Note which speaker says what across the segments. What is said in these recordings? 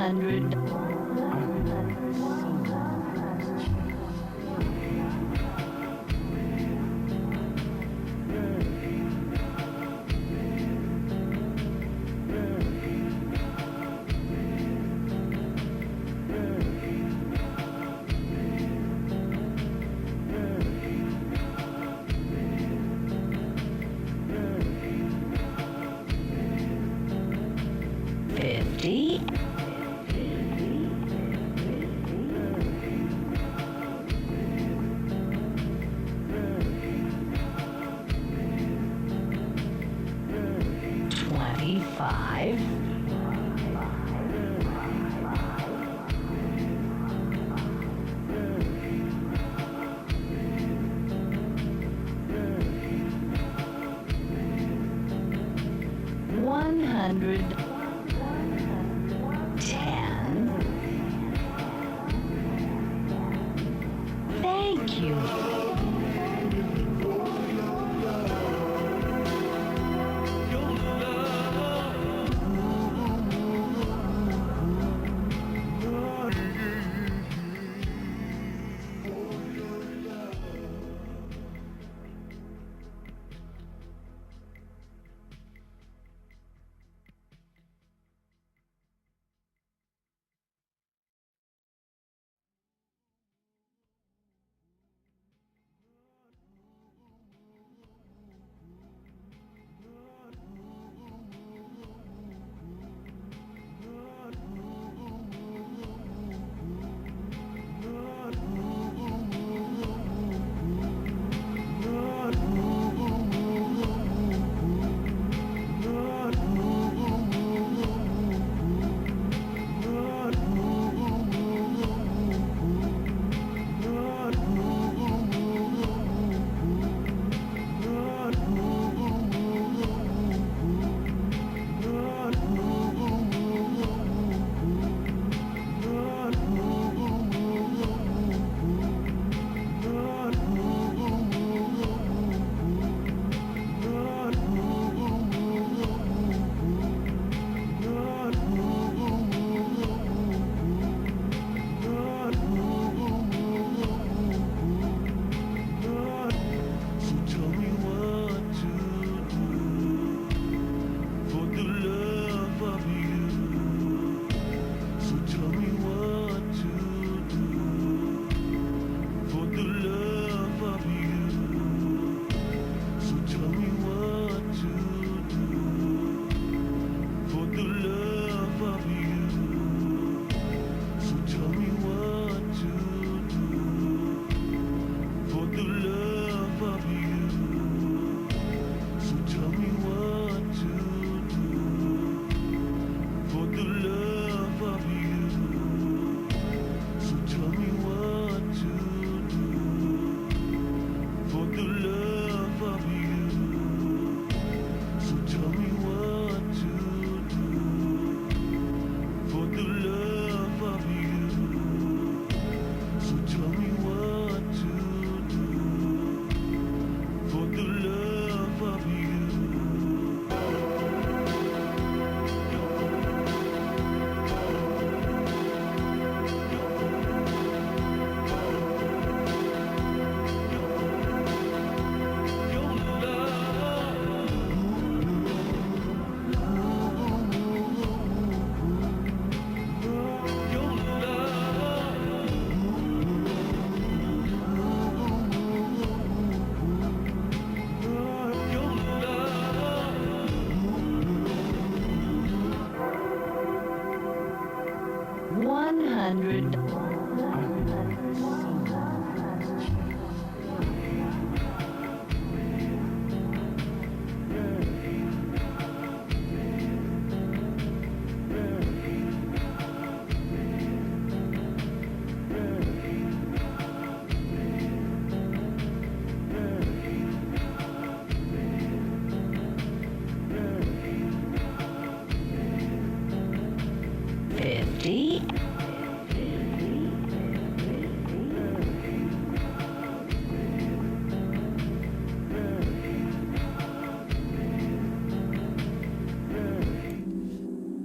Speaker 1: 100. 50. 25. 100. 10. Thank you.50.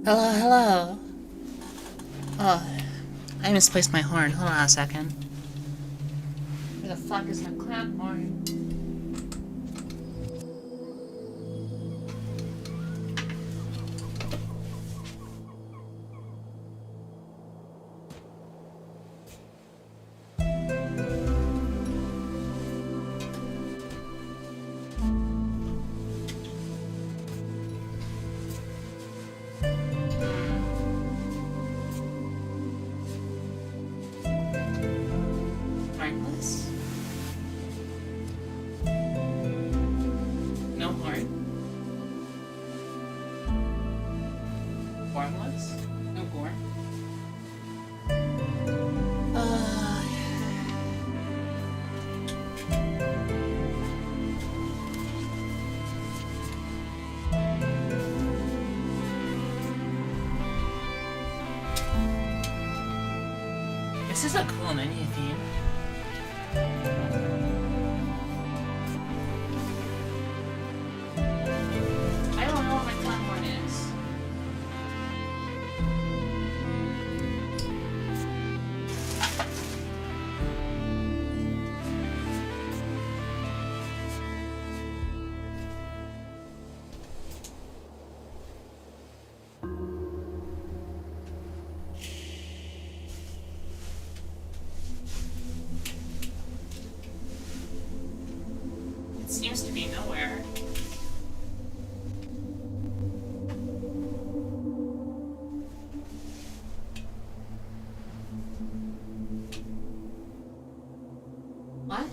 Speaker 2: Hello, hello. Oh, I misplaced my horn. Hold on a second. Where the fuck is my clown horn? Harmless? No horn? Formless? No horn? This is a cool menu theme. I don't know what my clown horn is. It seems to be nowhere. What?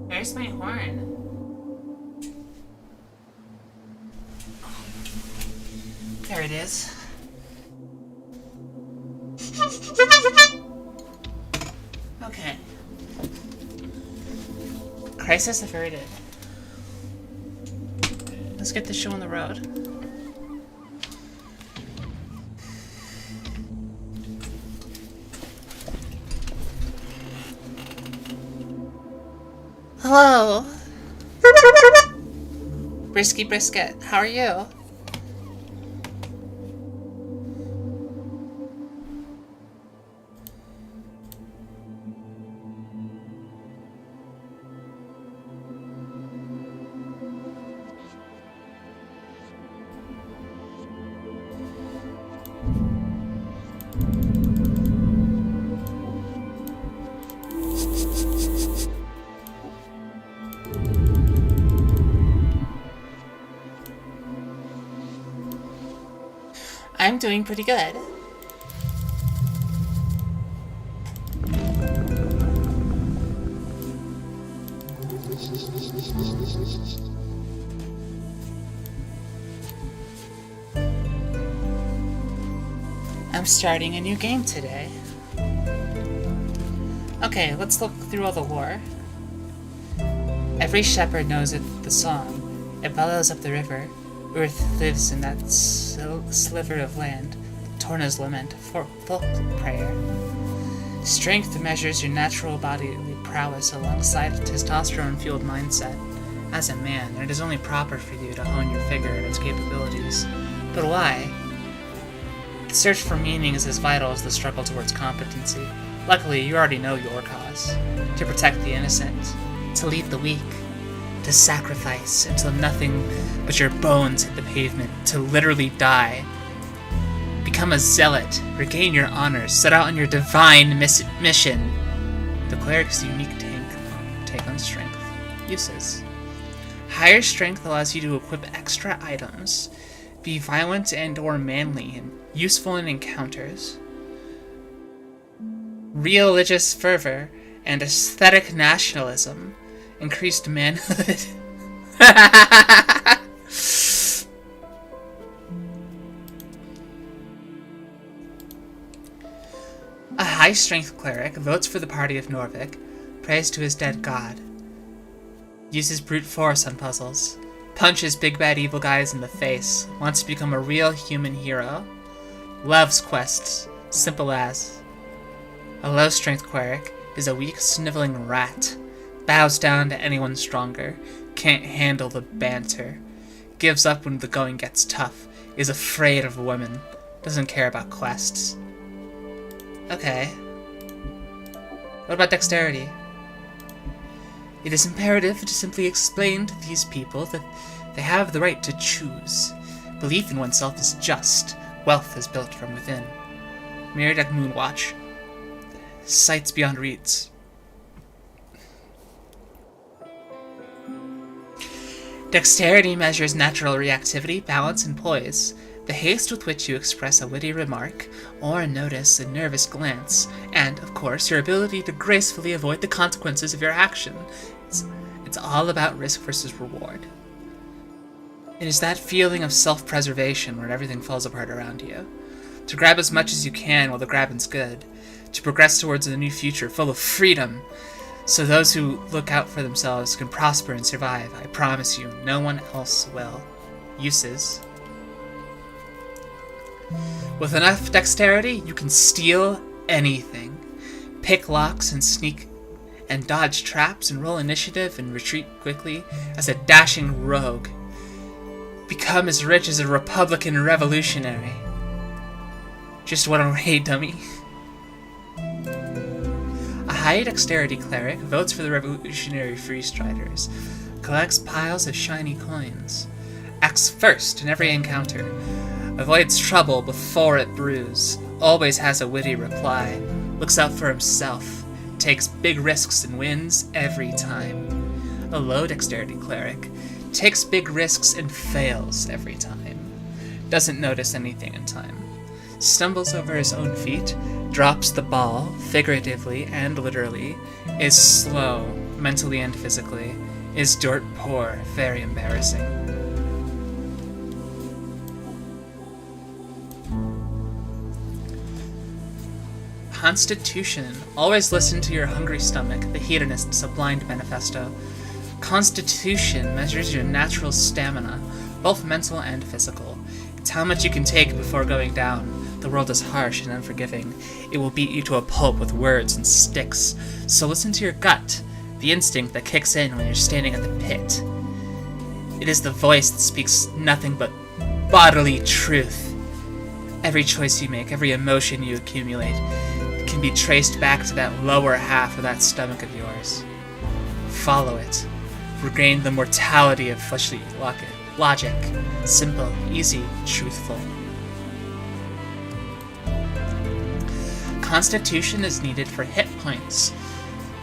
Speaker 2: Where's my horn? There it is. Okay. Crisis averted. Let's get the show on the road. Hello. Brisky Brisket, how are you? I'm doing pretty good. I'm starting a new game today. Okay, let's look through all the lore. Every shepherd knows it, the song. It bellows up the river. Earth lives in that sliver of land. Torna's lament, folk prayer. Strength measures your natural bodily prowess alongside a testosterone-fueled mindset. As a man, it is only proper for you to hone your figure and its capabilities. But why? The search for meaning is as vital as the struggle towards competency. Luckily, you already know your cause. To protect the innocent. To lead the weak. To sacrifice until nothing but your bones hit the pavement. To literally die. Become a zealot. Regain your honor. Set out on your divine mission. The cleric's unique take on strength. Uses. Higher strength allows you to equip extra items. Be violent and or manly and useful in encounters. Religious fervor and aesthetic nationalism. Increased manhood. A high-strength cleric votes for the party of Norvik, prays to his dead god, uses brute force on puzzles, punches big bad evil guys in the face, wants to become a real human hero, loves quests, simple as. A low-strength cleric is a weak, sniveling rat, bows down to anyone stronger, can't handle the banter, gives up when the going gets tough, is afraid of women, doesn't care about quests. Okay. What about dexterity? It is imperative to simply explain to these people that they have the right to choose. Belief in oneself is just. Wealth is built from within. Myriad Moonwatch. Sights beyond reads. Dexterity measures natural reactivity, balance, and poise. The haste with which you express a witty remark, or notice a nervous glance, and, of course, your ability to gracefully avoid the consequences of your action. It's all about risk versus reward. It is that feeling of self-preservation where everything falls apart around you. To grab as much as you can while the grabbing's good. To progress towards a new future full of freedom, so those who look out for themselves can prosper and survive. I promise you, no one else will. Uses. With enough dexterity, you can steal anything. Pick locks and sneak and dodge traps and roll initiative and retreat quickly as a dashing rogue. Become as rich as a Republican revolutionary. Just what a hey, dummy. A high dexterity cleric votes for the revolutionary freestriders, collects piles of shiny coins, acts first in every encounter, avoids trouble before it brews, always has a witty reply, looks out for himself, takes big risks and wins every time. A low dexterity cleric takes big risks and fails every time, doesn't notice anything in time, stumbles over his own feet, drops the ball, figuratively and literally, is slow, mentally and physically, is dirt poor, very embarrassing. Constitution. Always listen to your hungry stomach, the hedonist's a blind manifesto. Constitution measures your natural stamina, both mental and physical. It's how much you can take before going down. The world is harsh and unforgiving. It will beat you to a pulp with words and sticks. So listen to your gut, the instinct that kicks in when you're standing at the pit. It is the voice that speaks nothing but bodily truth. Every choice you make, every emotion you accumulate, can be traced back to that lower half of that stomach of yours. Follow it. Regain the mortality of fleshly logic. Simple, easy, truthful. Constitution is needed for hit points.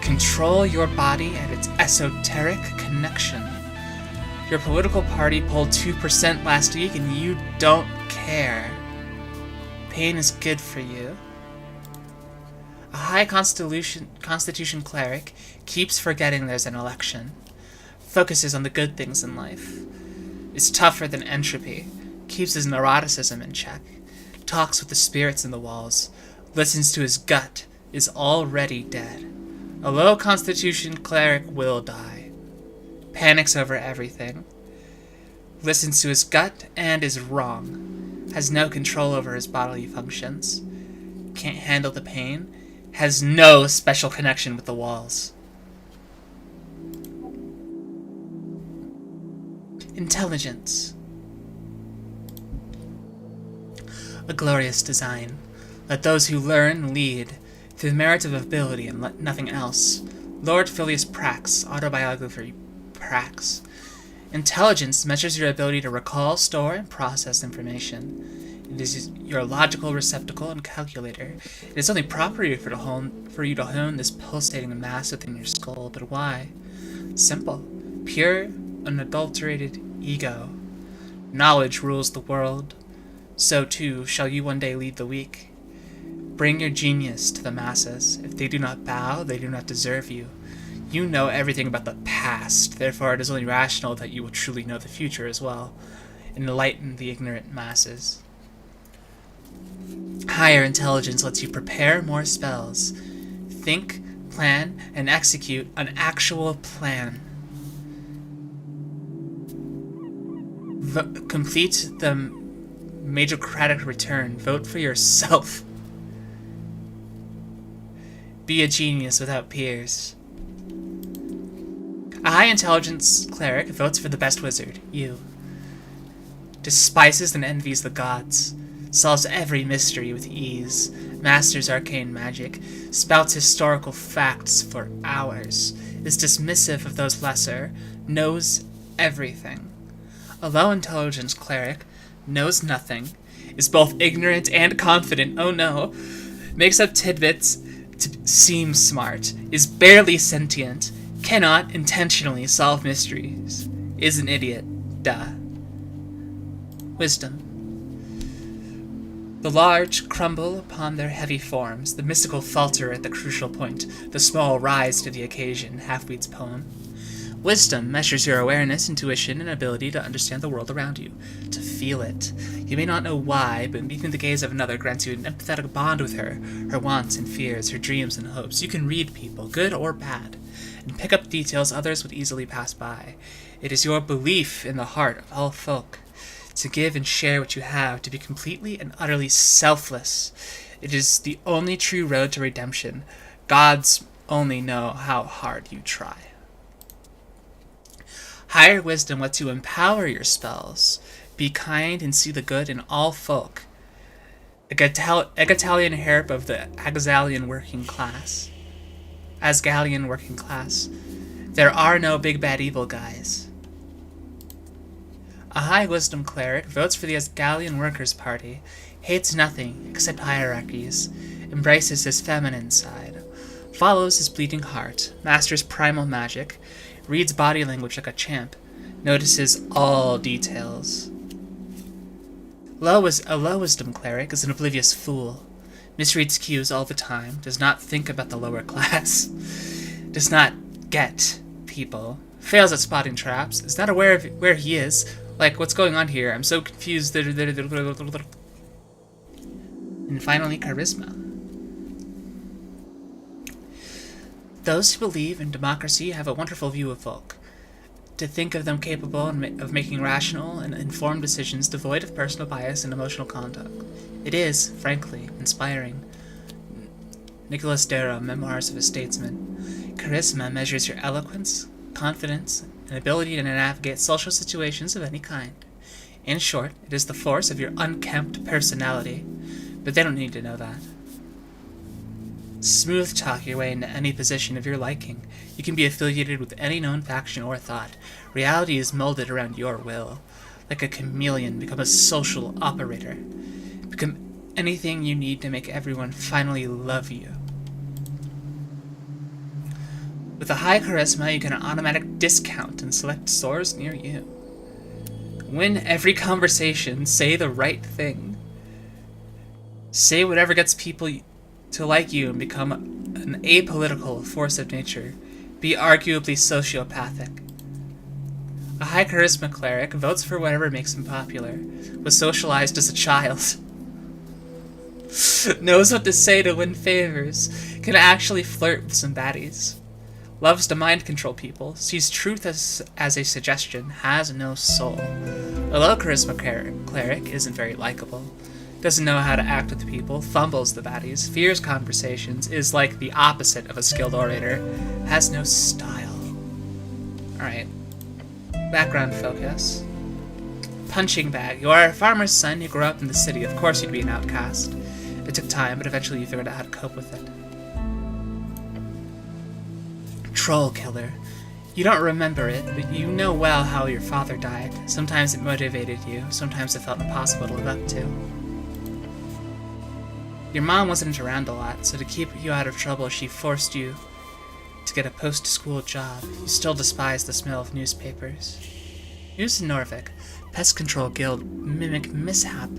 Speaker 2: Control your body and its esoteric connection. Your political party polled 2% last week and you don't care. Pain is good for you. A high constitution cleric keeps forgetting there's an election, focuses on the good things in life, is tougher than entropy, keeps his neuroticism in check, talks with the spirits in the walls, listens to his gut, is already dead. A low constitution cleric will die, panics over everything, listens to his gut and is wrong, has no control over his bodily functions, can't handle the pain, has no special connection with the walls. Intelligence. A glorious design. Let those who learn lead, through the merit of ability and let nothing else. Lord Filius Prax, Autobiography Prax. Intelligence measures your ability to recall, store, and process information. It is your logical receptacle and calculator. It is only proper for you to hone this pulsating mass within your skull, but why? Simple. Pure, unadulterated ego. Knowledge rules the world. So too shall you one day lead the weak. Bring your genius to the masses. If they do not bow, they do not deserve you. You know everything about the past, therefore it is only rational that you will truly know the future as well. Enlighten the ignorant masses. Higher intelligence lets you prepare more spells. Think, plan, and execute an actual plan. Complete the majocratic return. Vote for yourself. Be a genius without peers. A high intelligence cleric votes for the best wizard, you. Despises and envies the gods. Solves every mystery with ease. Masters arcane magic. Spouts historical facts for hours. Is dismissive of those lesser. Knows everything. A low intelligence cleric knows nothing. Is both ignorant and confident. Oh no. Makes up tidbits to seem smart. Is barely sentient. Cannot intentionally solve mysteries. Is an idiot. Duh. Wisdom. The large crumble upon their heavy forms, the mystical falter at the crucial point, the small rise to the occasion, Halfweed's poem. Wisdom measures your awareness, intuition, and ability to understand the world around you, to feel it. You may not know why, but meeting the gaze of another grants you an empathetic bond with her wants and fears, her dreams and hopes. You can read people, good or bad, and pick up details others would easily pass by. It is your belief in the heart of all folk, to give and share what you have, to be completely and utterly selfless. It is the only true road to redemption. Gods only know how hard you try. Higher wisdom lets you empower your spells. Be kind and see the good in all folk. Egalitarian herb of the Asgalian working class. There are no big bad evil guys. A high wisdom cleric votes for the Asgalian Workers' Party, hates nothing except hierarchies, embraces his feminine side, follows his bleeding heart, masters primal magic, reads body language like a champ, notices all details. A low wisdom cleric is an oblivious fool, misreads cues all the time, does not think about the lower class, does not get people, fails at spotting traps, is not aware of where he is. Like, what's going on here? I'm so confused. And finally, charisma. Those who believe in democracy have a wonderful view of folk. To think of them capable of making rational and informed decisions devoid of personal bias and emotional conduct. It is, frankly, inspiring. Nicholas Darrow, Memoirs of a Statesman. Charisma measures your eloquence, confidence, and ability to navigate social situations of any kind. In short, it is the force of your unkempt personality, but they don't need to know that. Smooth talk your way into any position of your liking. You can be affiliated with any known faction or thought. Reality is molded around your will. Like a chameleon, become a social operator. Become anything you need to make everyone finally love you. With a high charisma, you get an automatic discount in select stores near you. Win every conversation, say the right thing. Say whatever gets people to like you and become an apolitical force of nature. Be arguably sociopathic. A high charisma cleric votes for whatever makes him popular. Was socialized as a child. Knows what to say to win favors. Can actually flirt with some baddies. Loves to mind control people, sees truth as a suggestion, has no soul. A low charisma cleric isn't very likable, doesn't know how to act with people, fumbles the baddies, fears conversations, is like the opposite of a skilled orator, has no style. Alright, background focus. Punching bag. You are a farmer's son who grew up in the city, of course you'd be an outcast. It took time, but eventually you figured out how to cope with it. Troll killer. You don't remember it, but you know well how your father died. Sometimes it motivated you, sometimes it felt impossible to live up to. Your mom wasn't around a lot, so to keep you out of trouble, she forced you to get a post-school job. You still despise the smell of newspapers. News in Norvik. Pest Control Guild mimic mishap.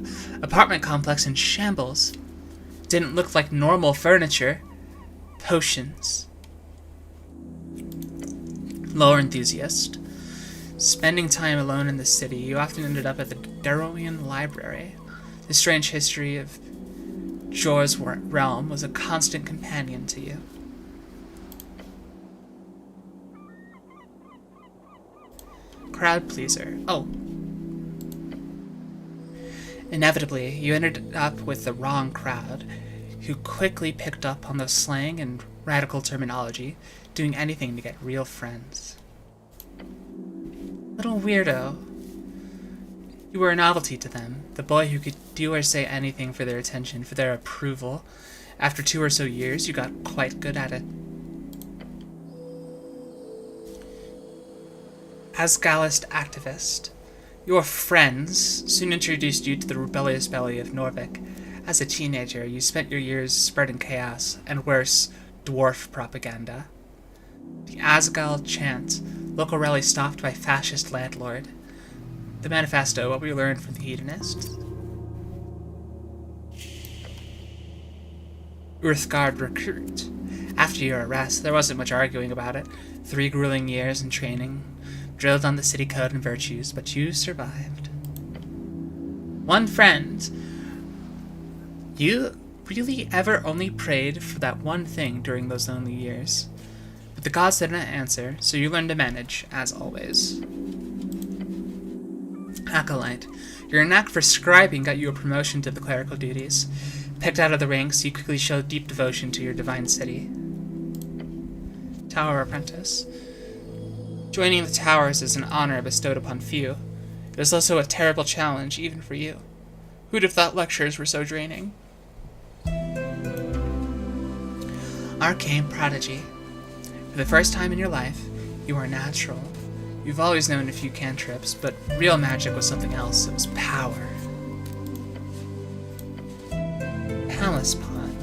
Speaker 2: Apartment complex in shambles. Didn't look like normal furniture. Potions. Lore enthusiast. Spending time alone in the city, you often ended up at the Darrowian Library. The strange history of Jor's realm was a constant companion to you. Crowd pleaser. Oh. Inevitably, you ended up with the wrong crowd, who quickly picked up on the slang and radical terminology, doing anything to get real friends. Little weirdo. You were a novelty to them, the boy who could do or say anything for their attention, for their approval. After 2 or so years, you got quite good at it. Asgalist activist. Your friends soon introduced you to the rebellious belly of Norvik. As a teenager, you spent your years spreading chaos, and worse, dwarf propaganda. The Asgal chant, local rally stopped by fascist landlord. The manifesto, what we learned from the hedonists. Uthgard recruit. After your arrest, there wasn't much arguing about it. 3 grueling years in training, drilled on the city code and virtues, but you survived. One friend. You really ever only prayed for that one thing during those lonely years. But the gods didn't answer, so you learned to manage, as always. Acolyte. Your knack for scribing got you a promotion to the clerical duties. Picked out of the ranks, you quickly showed deep devotion to your divine city. Tower apprentice. Joining the towers is an honor bestowed upon few. It is also a terrible challenge, even for you. Who'd have thought lectures were so draining? Arcane prodigy. For the first time in your life, you are natural. You've always known a few cantrips, but real magic was something else. It was power. Palace pawn.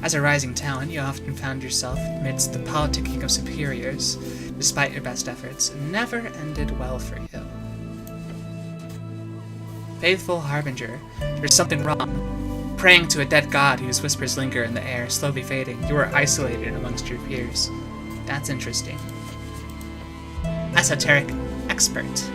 Speaker 2: As a rising talent, you often found yourself amidst the politicking of superiors, despite your best efforts. It never ended well for you. Faithful harbinger. There's something wrong. Praying to a dead god whose whispers linger in the air, slowly fading. You are isolated amongst your peers. That's interesting. Esoteric expert.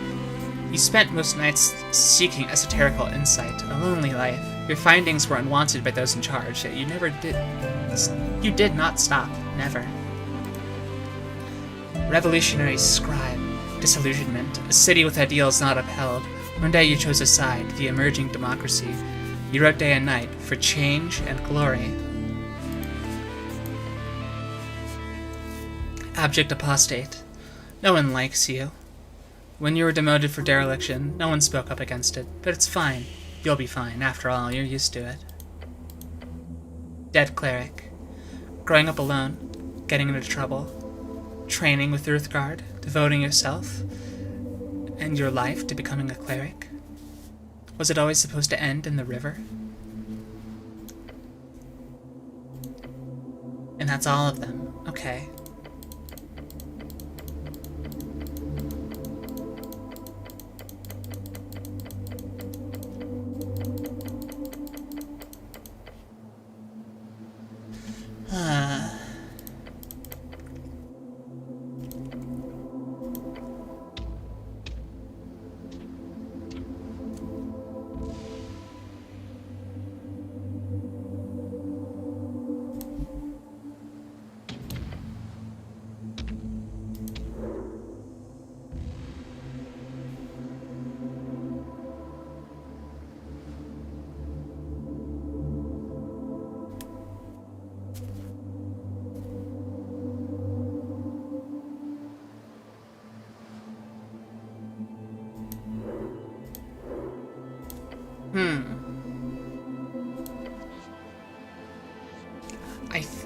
Speaker 2: You spent most nights seeking esoterical insight, a lonely life. Your findings were unwanted by those in charge, yet you did not stop, never. Revolutionary scribe. Disillusionment. A city with ideals not upheld. One day you chose a side, the emerging democracy. You wrote day and night, for change and glory. Abject apostate. No one likes you. When you were demoted for dereliction, no one spoke up against it, but it's fine. You'll be fine. After all, you're used to it. Dead cleric. Growing up alone, getting into trouble, training with Uthgard, devoting yourself and your life to becoming a cleric. Was it always supposed to end in the river? And that's all of them. Okay.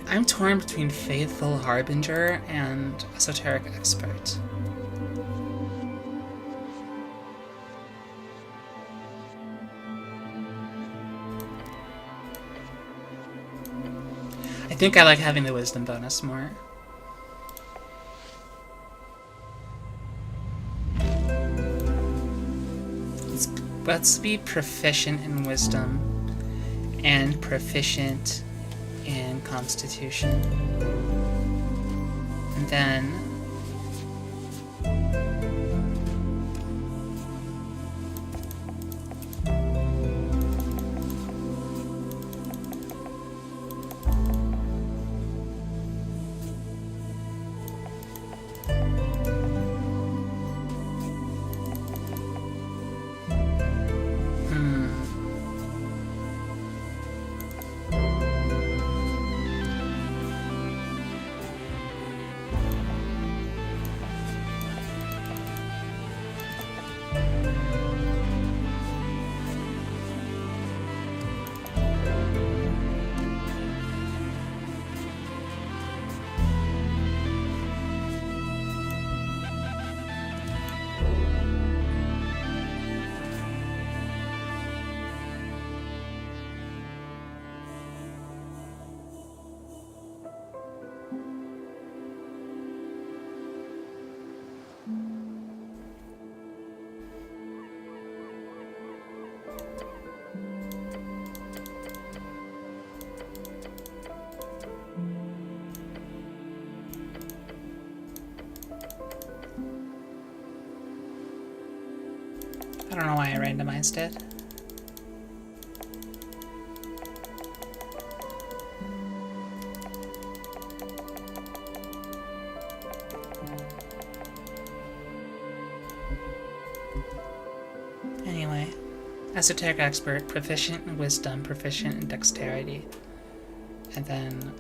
Speaker 2: I'm torn between Faithful Harbinger and Esoteric Expert. I think I like having the Wisdom bonus more. Let's be proficient in Wisdom and proficient in Constitution. And then I don't know why I randomized it. Anyway, esoteric expert, proficient in wisdom, proficient in dexterity, and then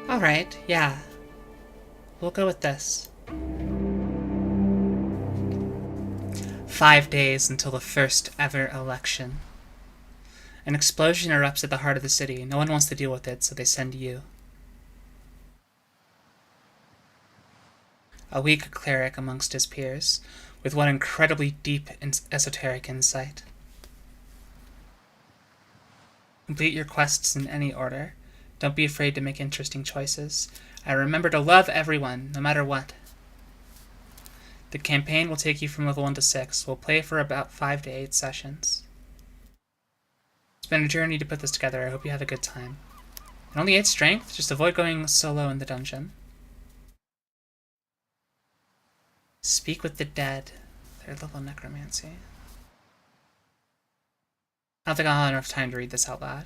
Speaker 2: alright, yeah. We'll go with this. 5 days until the first ever election. An explosion erupts at the heart of the city. No one wants to deal with it, so they send you. A weak cleric amongst his peers, with one incredibly deep esoteric insight. Complete your quests in any order. Don't be afraid to make interesting choices. And remember to love everyone, no matter what. The campaign will take you from level 1 to 6. We'll play for about 5 to 8 sessions. It's been a journey to put this together. I hope you have a good time. And only 8 strength, just avoid going solo in the dungeon. Speak with the dead. Third level necromancy. I don't think I'll have enough time to read this out loud.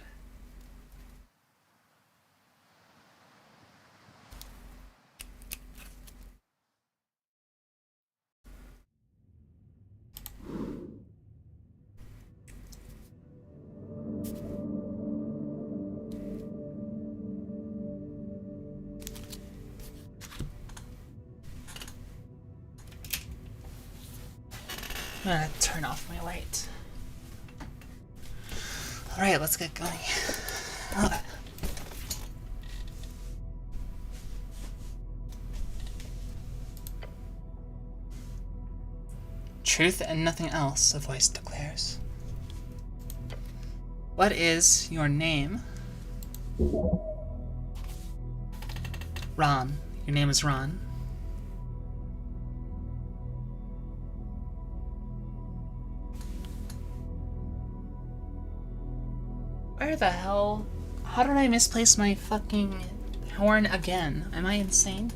Speaker 2: I'm gonna turn off my light. Alright, let's get going. Okay. Truth and nothing else, a voice declares. What is your name? Ron. Your name is Ron. Where the hell? How did I misplace my fucking horn again? Am I insane?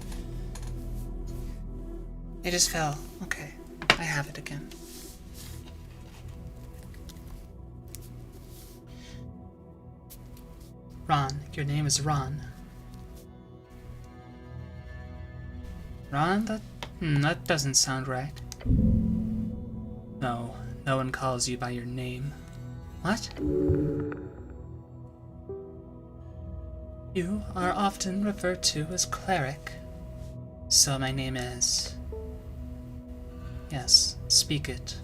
Speaker 2: It just fell. Okay. I have it again. Ron. Your name is Ron. Ron? That doesn't sound right. No. No one calls you by your name. What? You are often referred to as cleric. So my name is... Yes, speak it.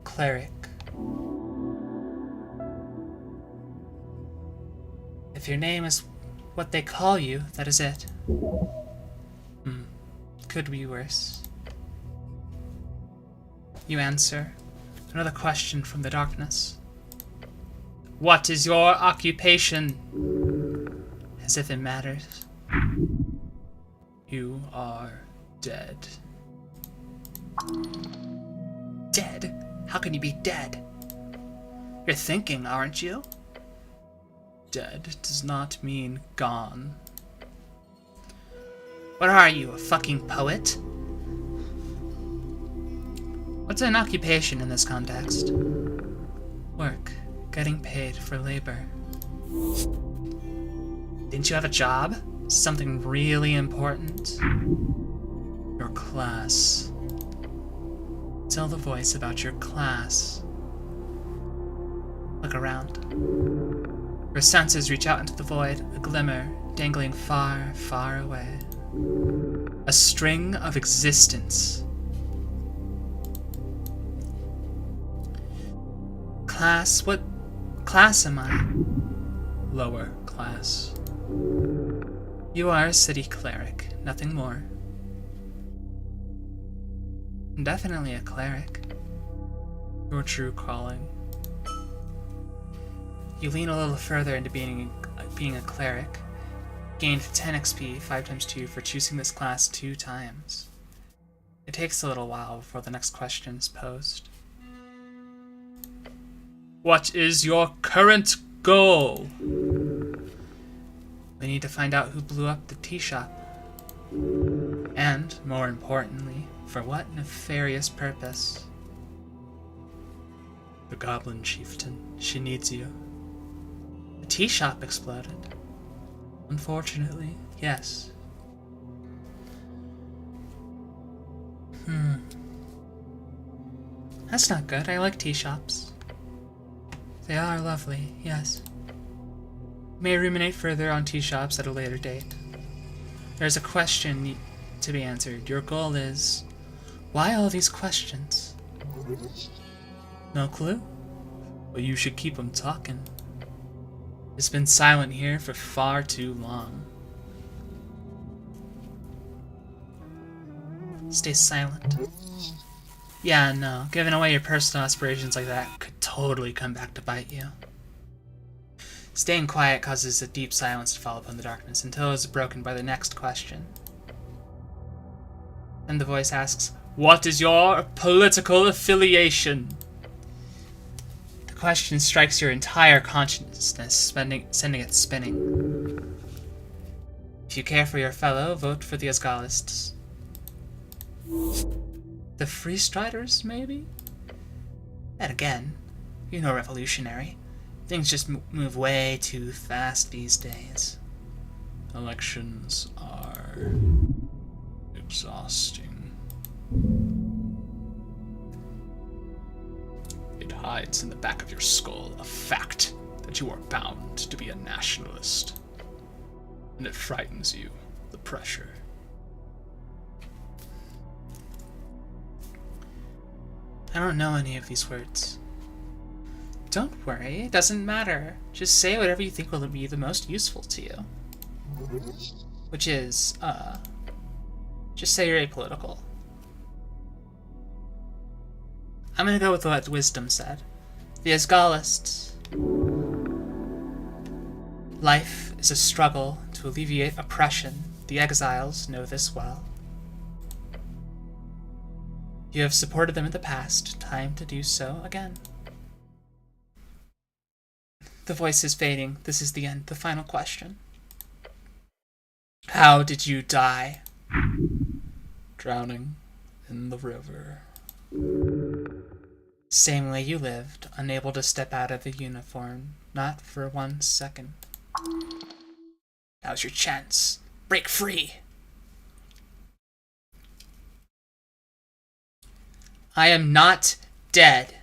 Speaker 2: Cleric. If your name is what they call you, that is it. Could be worse. You answer. Another question from the darkness. What is your occupation? As if it matters. You are dead. Dead? How can you be dead? You're thinking, aren't you? Dead does not mean gone. What are you, a fucking poet? What's an occupation in this context? Work. Getting paid for labor. Didn't you have a job? Something really important? Your class. Tell the voice about your class. Look around. Your senses reach out into the void, a glimmer dangling far, far away. A string of existence. Class? What class am I? Lower class. You are a city cleric, nothing more. Definitely a cleric. Your true calling. You lean a little further into being a cleric. Gained 10 XP, 5 times 2, for choosing this class 2 times. It takes a little while before the next question is posed. What is your current goal? We need to find out who blew up the tea shop. And, more importantly, for what nefarious purpose? The Goblin Chieftain. She needs you. The tea shop exploded. Unfortunately, yes. That's not good. I like tea shops. They are lovely, yes. May ruminate further on tea shops at a later date. There's a question to be answered. Your goal is... Why all these questions? No clue? Well, you should keep them talking. It's been silent here for far too long. Stay silent. Yeah, no. Giving away your personal aspirations like that could totally come back to bite you. Staying quiet causes a deep silence to fall upon the darkness until it is broken by the next question. And the voice asks, what is your political affiliation? The question strikes your entire consciousness, sending it spinning. If you care for your fellow, vote for the Asgalists. The Freestriders, maybe? And again, you're no revolutionary. Things just move way too fast these days. Elections are exhausting. It hides in the back of your skull a fact that you are bound to be a nationalist. And it frightens you, the pressure. I don't know any of these words. Don't worry, it doesn't matter. Just say whatever you think will be the most useful to you. Which is, just say you're apolitical. I'm gonna go with what Wisdom said. The Asgalists. Life is a struggle to alleviate oppression. The exiles know this well. You have supported them in the past. Time to do so again. The voice is fading. This is the end. The final question. How did you die? Drowning in the river. Same way you lived, unable to step out of the uniform, not for 1 second. Now's your chance. Break free! I am not dead.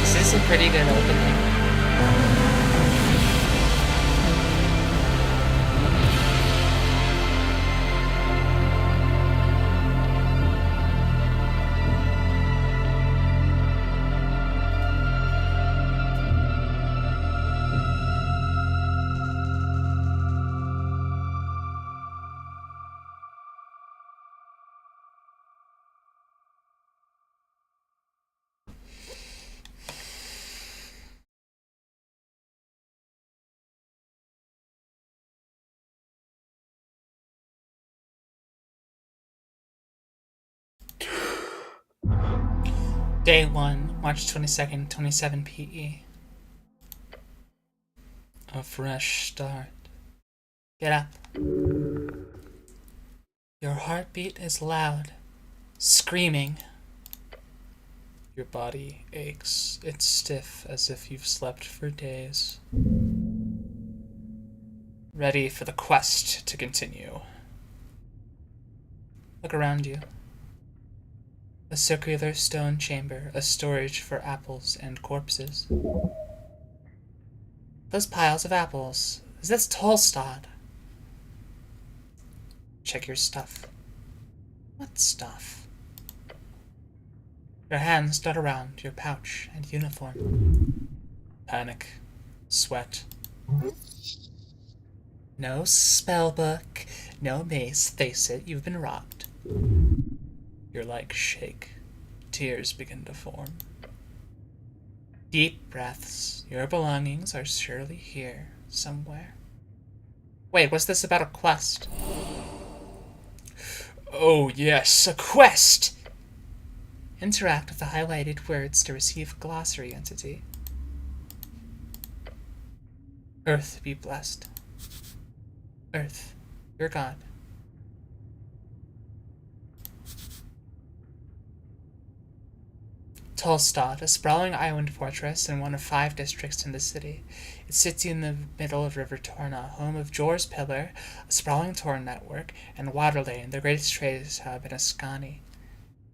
Speaker 2: This is a pretty good opening. Day 1, March 22nd, 27 PE. A fresh start. Get up. Your heartbeat is loud, screaming. Your body aches. It's stiff as if you've slept for days. Ready for the quest to continue. Look around you. A circular stone chamber, a storage for apples and corpses. Those piles of apples. Is this Tolstad? Check your stuff. What stuff? Your hands dart around your pouch and uniform. Panic. Sweat. No spellbook. No mace. Face it, you've been robbed. Your legs shake. Tears begin to form. Deep breaths. Your belongings are surely here, somewhere. Wait, what's this about a quest? Oh yes, a quest! Interact with the highlighted words to receive glossary entity. Earth be blessed. Earth, your god. Tolstad, a sprawling island fortress in one of 5 districts in the city. It sits in the middle of River Torna, home of Jor's Pillar, a sprawling torrent network, and Waterlane, the greatest trade hub in Ascani.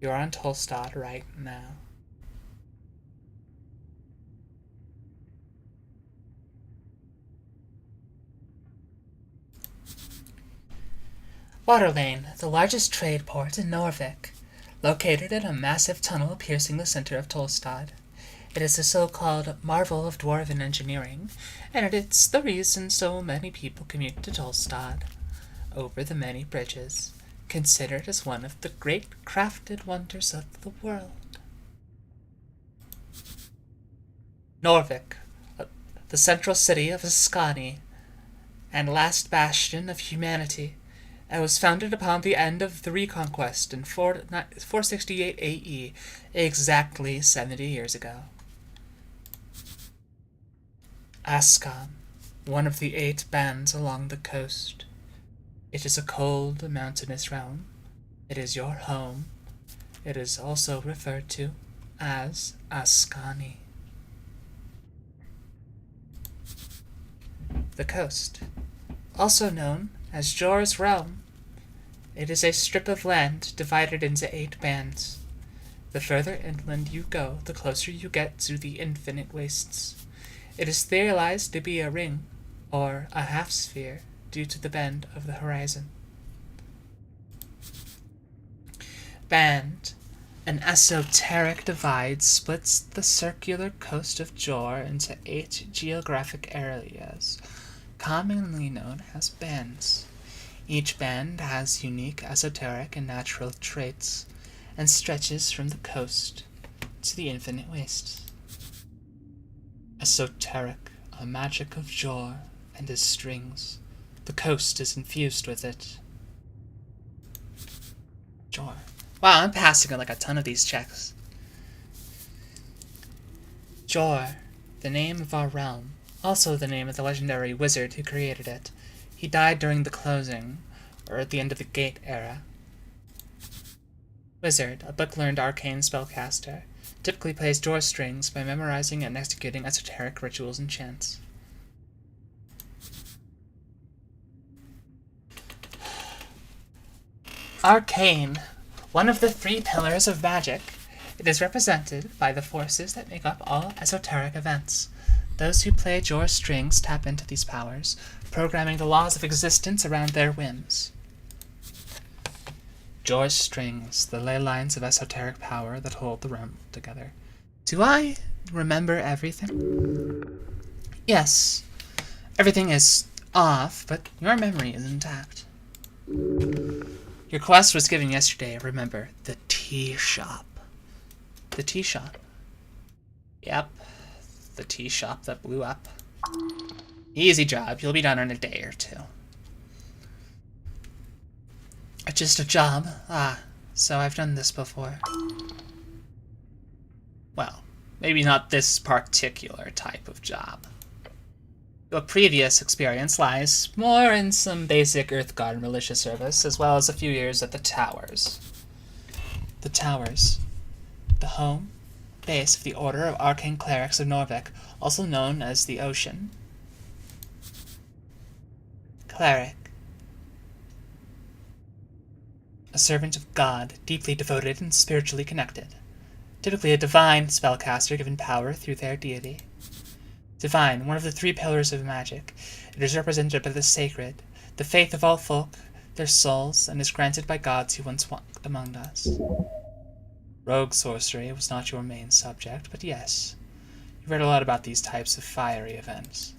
Speaker 2: You're on Tolstad right now. Waterlane, the largest trade port in Norvik, located in a massive tunnel piercing the center of Tolstad. It is the so-called marvel of dwarven engineering, and it's the reason so many people commute to Tolstad over the many bridges, considered as one of the great crafted wonders of the world. Norvik, the central city of Ascani, and last bastion of humanity, and was founded upon the end of the Reconquest in 468 AE, exactly 70 years ago. Ascon, one of the 8 bands along the coast. It is a cold, mountainous realm. It is your home. It is also referred to as Ascani. The coast, also known as Jor's Realm. It is a strip of land divided into 8 bands. The further inland you go, the closer you get to the infinite wastes. It is theorized to be a ring, or a half-sphere, due to the bend of the horizon. Band. An esoteric divide splits the circular coast of Jor into 8 geographic areas, commonly known as bands. Each band has unique esoteric and natural traits, and stretches from the coast to the infinite wastes. Esoteric, a magic of Jor and his strings. The coast is infused with it. Jor. Wow, I'm passing like a ton of these checks. Jor, the name of our realm, also the name of the legendary wizard who created it. He died during the closing, or at the end of the Gate era. Wizard, a book-learned arcane spellcaster, typically plays Jor strings by memorizing and executing esoteric rituals and chants. Arcane, one of the 3 pillars of magic. It is represented by the forces that make up all esoteric events. Those who play Jor strings tap into these powers, programming the laws of existence around their whims. Jor strings, the ley lines of esoteric power that hold the realm together. Do I remember everything? Yes, everything is off, but your memory is intact. Your quest was given yesterday, remember, the tea shop. The tea shop. Yep, the tea shop that blew up. Easy job, you'll be done in a day or 2. Just a job? Ah, so I've done this before. Maybe not this particular type of job. Your previous experience lies more in some basic Earth Guard militia service, as well as a few years at the Towers. The Towers. The home base of the Order of Arcane Clerics of Norvik, also known as the Ocean. Cleric. A servant of God, deeply devoted and spiritually connected. Typically a divine spellcaster given power through their deity. Divine, one of the three pillars of magic. It is represented by the sacred, the faith of all folk, their souls, and is granted by gods who once walked among us. Rogue sorcery was not your main subject, but yes, you read a lot about these types of fiery events.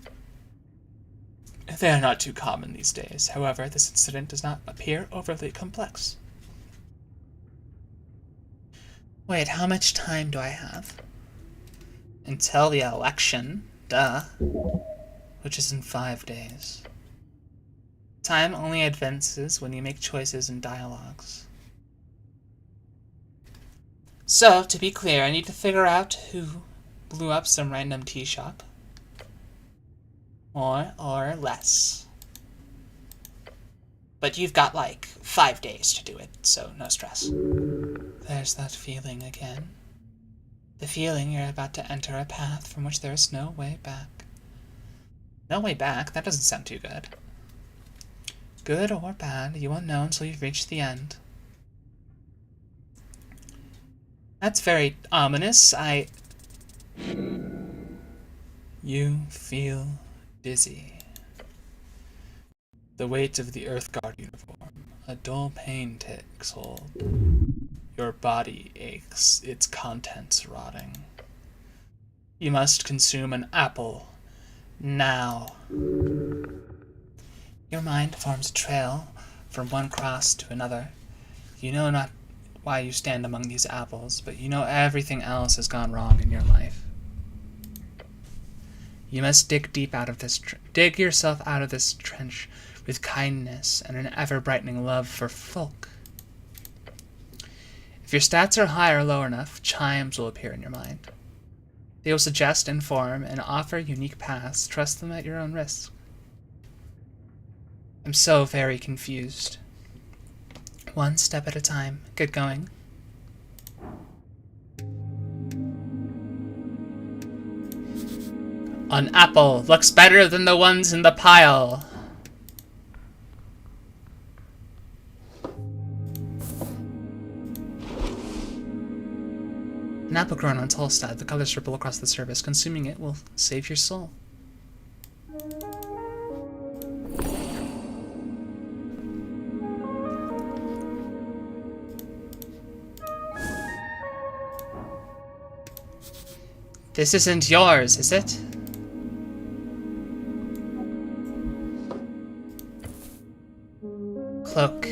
Speaker 2: They are not too common these days. However, this incident does not appear overly complex. Wait, how much time do I have? Until the election, duh. Which is in 5 days. Time only advances when you make choices in dialogues. So, to be clear, I need to figure out who blew up some random tea shop. More or less. But you've got like 5 days to do it, so no stress. There's that feeling again. The feeling you're about to enter a path from which there is no way back. No way back? That doesn't sound too good. Good or bad, you won't know until you've reached the end. That's very ominous. You feel dizzy. The weight of the Earthguard uniform. A dull pain takes hold. Your body aches, its contents rotting. You must consume an apple. Now. Your mind forms a trail from one cross to another. You know not why you stand among these apples, but you know everything else has gone wrong in your life. You must dig deep out of this dig yourself out of this trench with kindness and an ever-brightening love for folk. If your stats are high or low enough, chimes will appear in your mind. They will suggest, inform, and offer unique paths. Trust them at your own risk. I'm so very confused. One step at a time. Get going. An apple looks better than the ones in the pile. An apple grown on Tolstad. The colors ripple across the surface. Consuming it will save your soul. This isn't yours, is it? Cloak.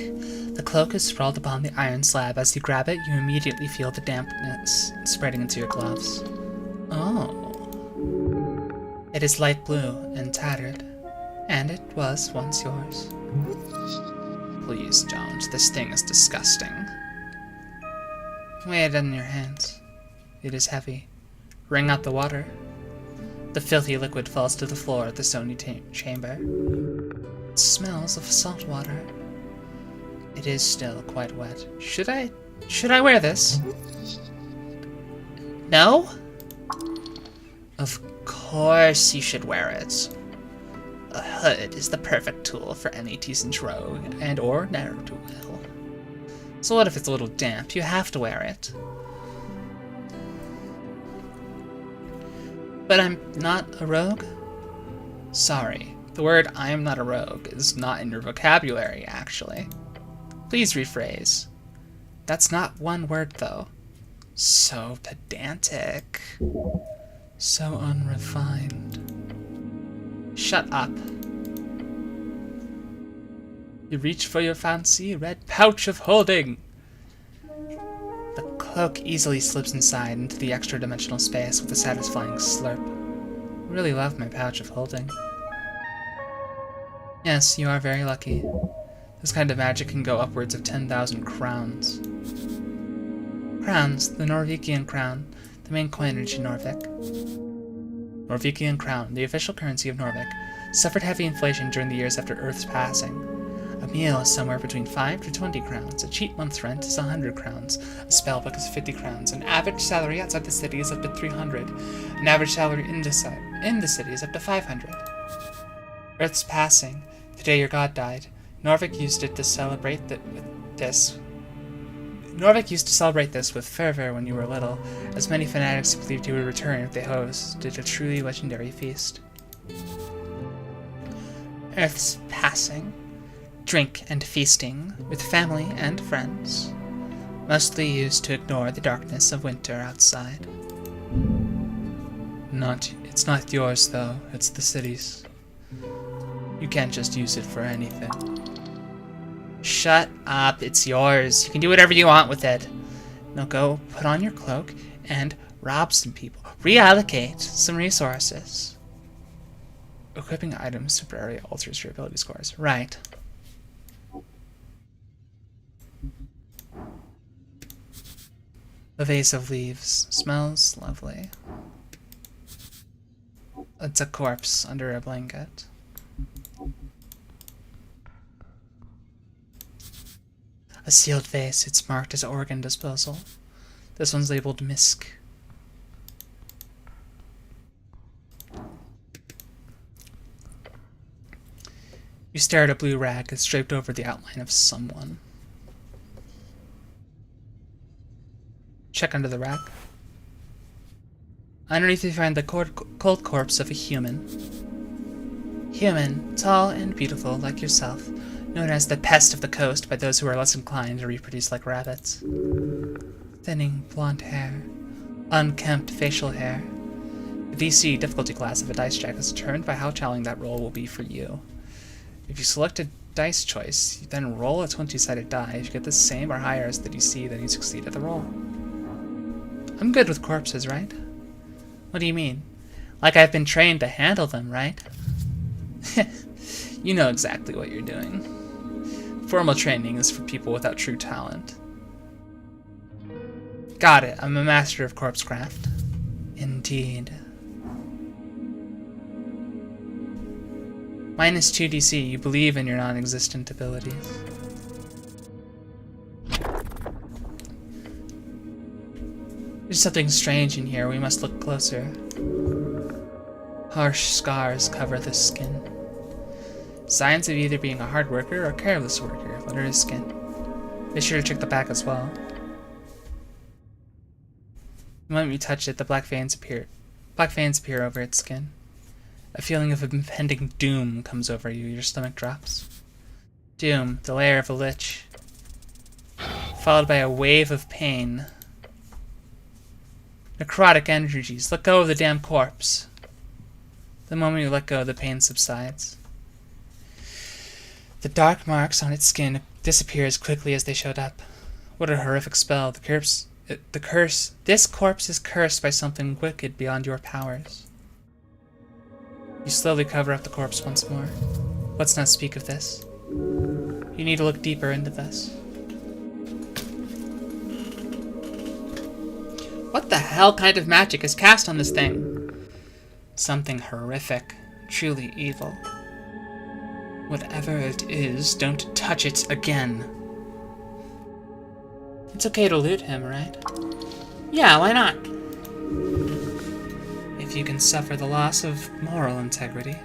Speaker 2: The cloak is sprawled upon the iron slab. As you grab it, you immediately feel the dampness spreading into your gloves. Oh. It is light blue and tattered, and it was once yours. Please don't. This thing is disgusting. Weigh it in your hands. It is heavy. Wring out the water. The filthy liquid falls to the floor of the stony chamber. It smells of salt water. It is still quite wet. Should I wear this? No? Of course you should wear it. A hood is the perfect tool for any decent rogue and or ne'er-do-well. So what if it's a little damp? You have to wear it. But I'm not a rogue? Sorry, the word I am not a rogue is not in your vocabulary, actually. Please rephrase. That's not one word, though. So pedantic. So unrefined. Shut up. You reach for your fancy red pouch of holding. The cloak easily slips inside into the extra-dimensional space with a satisfying slurp. I really love my pouch of holding. Yes, you are very lucky. This kind of magic can go upwards of 10,000 crowns. Crowns, the Norwegian crown, the main coinage in Norvik. Norwegian crown, the official currency of Norvik, suffered heavy inflation during the years after Earth's passing. A meal is somewhere between 5 to 20 crowns, a cheap month's rent is 100 crowns, a spellbook is 50 crowns, an average salary outside the city is up to 300, an average salary in the city is up to 500. Earth's passing, the day your god died, Norvik used to celebrate this with fervor when you were little, as many fanatics believed he would return if they hosted a truly legendary feast. Earth's passing. Drink and feasting with family and friends, mostly used to ignore the darkness of winter outside. It's not yours, though. It's the city's. You can't just use it for anything. Shut up. It's yours. You can do whatever you want with it. Now go put on your cloak and rob some people. Reallocate some resources. Equipping items temporarily alters your ability scores. Right. A vase of leaves. Smells lovely. It's a corpse under a blanket. A sealed vase. It's marked as organ disposal. This one's labeled misc. You stare at a blue rag that's draped over the outline of someone. Check under the rack. Underneath you find the cold corpse of a human. Human, tall and beautiful like yourself, known as the pest of the coast by those who are less inclined to reproduce like rabbits. Thinning blonde hair, unkempt facial hair. The DC difficulty class of a dice check is determined by how challenging that roll will be for you. If you select a dice choice, you then roll a 20-sided die. If you get the same or higher as the DC, then you succeed at the roll. I'm good with corpses, right? What do you mean? Like I've been trained to handle them, right? You know exactly what you're doing. Formal training is for people without true talent. Got it. I'm a master of corpsecraft. Indeed. Minus 2 DC. You believe in your non-existent abilities. There's something strange in here. We must look closer. Harsh scars cover the skin. Signs of either being a hard worker or careless worker under his skin. Be sure to check the back as well. The moment you touch it, the black veins appear over its skin. A feeling of impending doom comes over you. Your stomach drops. Doom, the lair of a lich. Followed by a wave of pain. Necrotic energies. Let go of the damn corpse. The moment you let go, the pain subsides. The dark marks on its skin disappear as quickly as they showed up. What a horrific spell. This corpse is cursed by something wicked beyond your powers. You slowly cover up the corpse once more. Let's not speak of this. You need to look deeper into this. What the hell kind of magic is cast on this thing? Something horrific, truly evil. Whatever it is, don't touch it again. It's okay to loot him, right? Yeah, why not? If you can suffer the loss of moral integrity.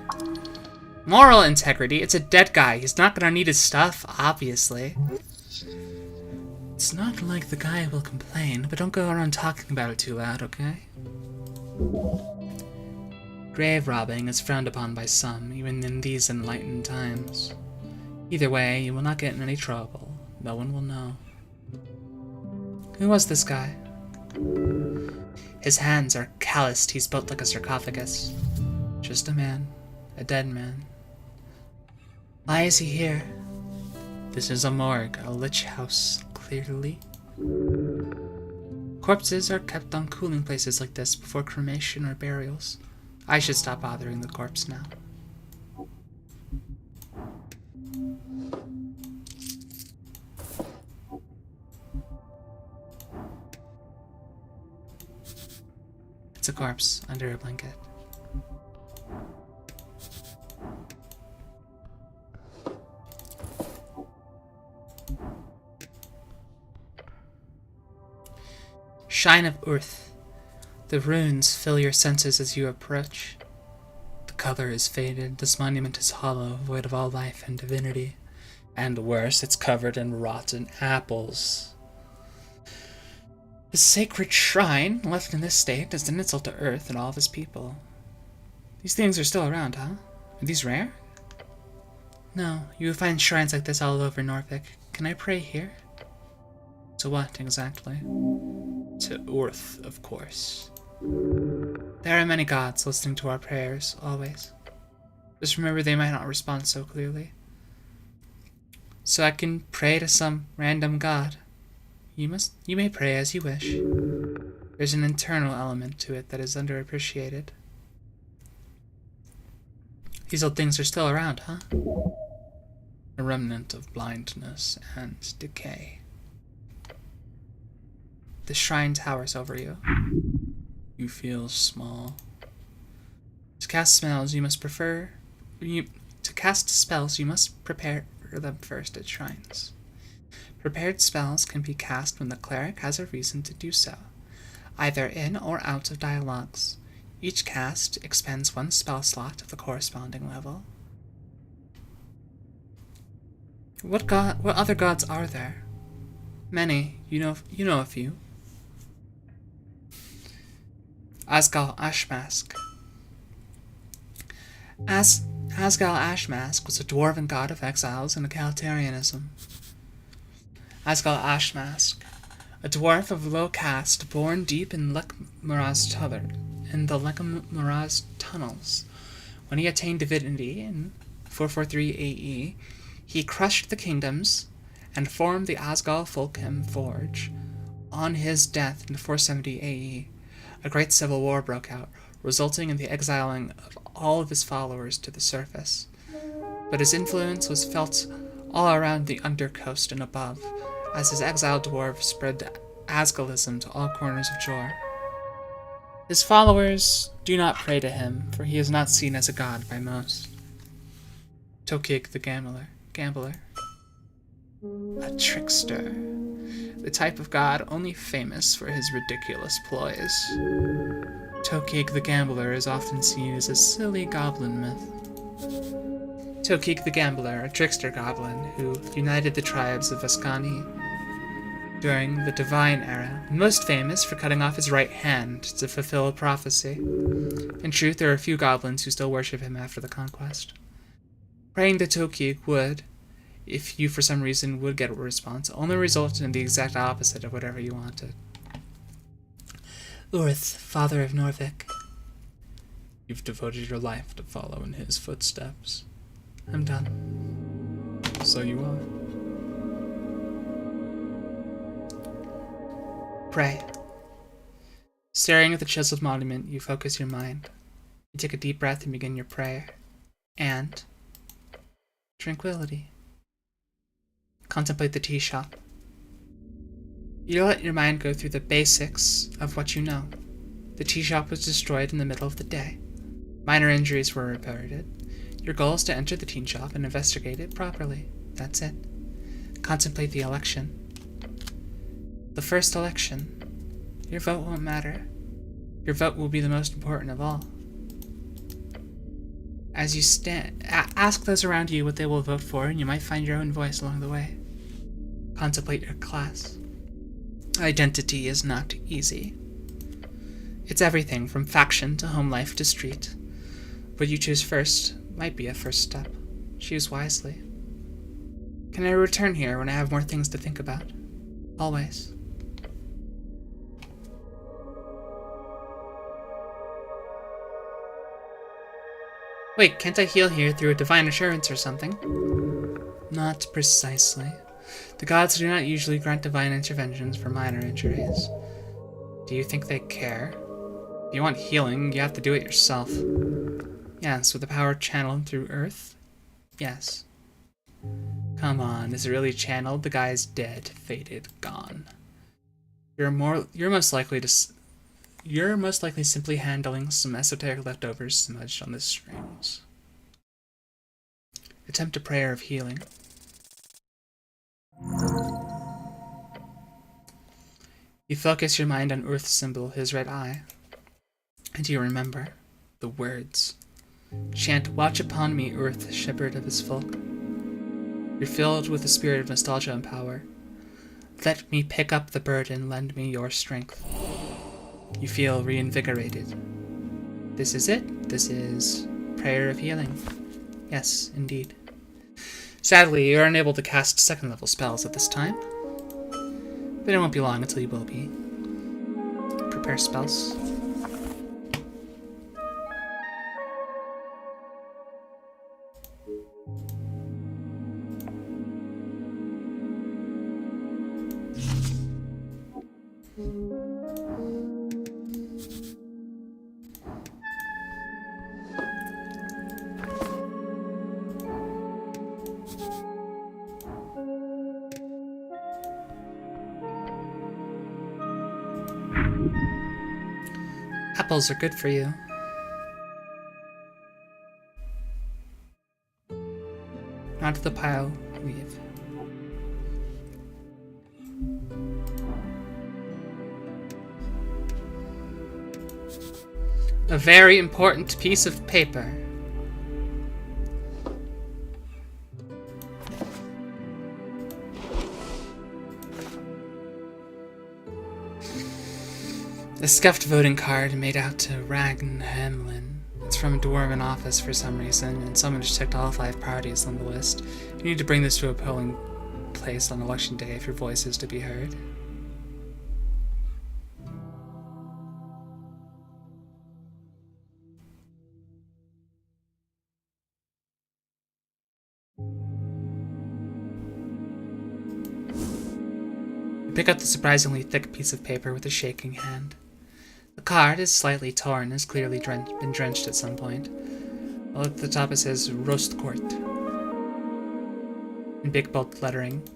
Speaker 2: Moral integrity? It's a dead guy. He's not gonna need his stuff, obviously. It's not like the guy will complain, but don't go around talking about it too loud, okay? Grave robbing is frowned upon by some, even in these enlightened times. Either way, you will not get in any trouble. No one will know. Who was this guy? His hands are calloused. He's built like a sarcophagus. Just a man. A dead man. Why is he here? This is a morgue, a lich house, clearly. Corpses are kept on cooling places like this before cremation or burials. I should stop bothering the corpse now. a corpse under a blanket. Shine of earth. The runes fill your senses as you approach. The color is faded, this monument is hollow, void of all life and divinity. And worse, it's covered in rotten apples. The sacred shrine, left in this state, is an insult to Earth and all of his people. These things are still around, huh? Are these rare? No, you will find shrines like this all over Norfolk. Can I pray here? To what, exactly? To Earth, of course. There are many gods listening to our prayers, always. Just remember they might not respond so clearly. So I can pray to some random god. You may pray as you wish. There's an internal element to it that is underappreciated. These old things are still around, huh? A remnant of blindness and decay. The shrine towers over you. You feel small. To cast spells, you must prepare them first at shrines. Prepared spells can be cast when the cleric has a reason to do so, either in or out of dialogues. Each cast expends one spell slot of the corresponding level. What other gods are there? Many. You know a few. Asgal Ashmask. Asgal Ashmask was a dwarven god of exiles and egalitarianism. Asgal Ashmask, a dwarf of low caste born deep in the Lekmaraz tunnels. When he attained divinity in 443 AE, he crushed the kingdoms and formed the Asgal Folkham Forge. On his death in 470 AE, a great civil war broke out, resulting in the exiling of all of his followers to the surface. But his influence was felt all around the undercoast and above, as his exiled dwarves spread Asgalism to all corners of Jor. His followers do not pray to him, for he is not seen as a god by most. Tokig the Gambler. A trickster. The type of god only famous for his ridiculous ploys. Tokig the Gambler is often seen as a silly goblin myth. Tokig the Gambler, a trickster goblin who united the tribes of Vascani during the Divine Era, most famous for cutting off his right hand to fulfill a prophecy. In truth, there are a few goblins who still worship him after the conquest. Praying to Tokig would, if you for some reason would get a response, only result in the exact opposite of whatever you wanted. Urth, father of Norvik. You've devoted your life to follow in his footsteps. I'm done. So you are. Pray. Staring at the chiseled monument, you focus your mind. You take a deep breath and begin your prayer. And tranquility. Contemplate the tea shop. You let your mind go through the basics of what you know. The tea shop was destroyed in the middle of the day. Minor injuries were reported. Your goal is to enter the tea shop and investigate it properly. That's it. Contemplate the election. The first election. Your vote won't matter. Your vote will be the most important of all. As you stand, ask those around you what they will vote for, and you might find your own voice along the way. Contemplate your class. Identity is not easy. It's everything from faction to home life to street. What you choose first might be a first step. Choose wisely. Can I return here when I have more things to think about? Always. Wait, can't I heal here through a divine assurance or something? Not precisely. The gods do not usually grant divine interventions for minor injuries. Do you think they care? If you want healing, you have to do it yourself. Yes, with the power channeled through Earth? Yes. Come on, is it really channeled? The guy's dead, fated, gone. You're most likely to You're most likely simply handling some esoteric leftovers smudged on the strings. Attempt a prayer of healing. You focus your mind on Earth's symbol, his red eye, and you remember the words. Chant, watch upon me, Earth, shepherd of his folk. You're filled with the spirit of nostalgia and power. Let me pick up the burden, lend me your strength. You feel reinvigorated. This is it. This is prayer of healing. Yes, indeed. Sadly, you're unable to cast second-level spells at this time. But it won't be long until you will be. Prepare spells. Apples are good for you. Onto the pile, leave. A very important piece of paper. A scuffed voting card made out to Ragn Hamlin. It's from a dwarven office for some reason, and someone just checked all 5 parties on the list. You need to bring this to a polling place on election day if your voice is to be heard. You pick up the surprisingly thick piece of paper with a shaking hand. The card is slightly torn and has clearly been drenched at some point. Well, at the top it says Roast Court in big bold lettering.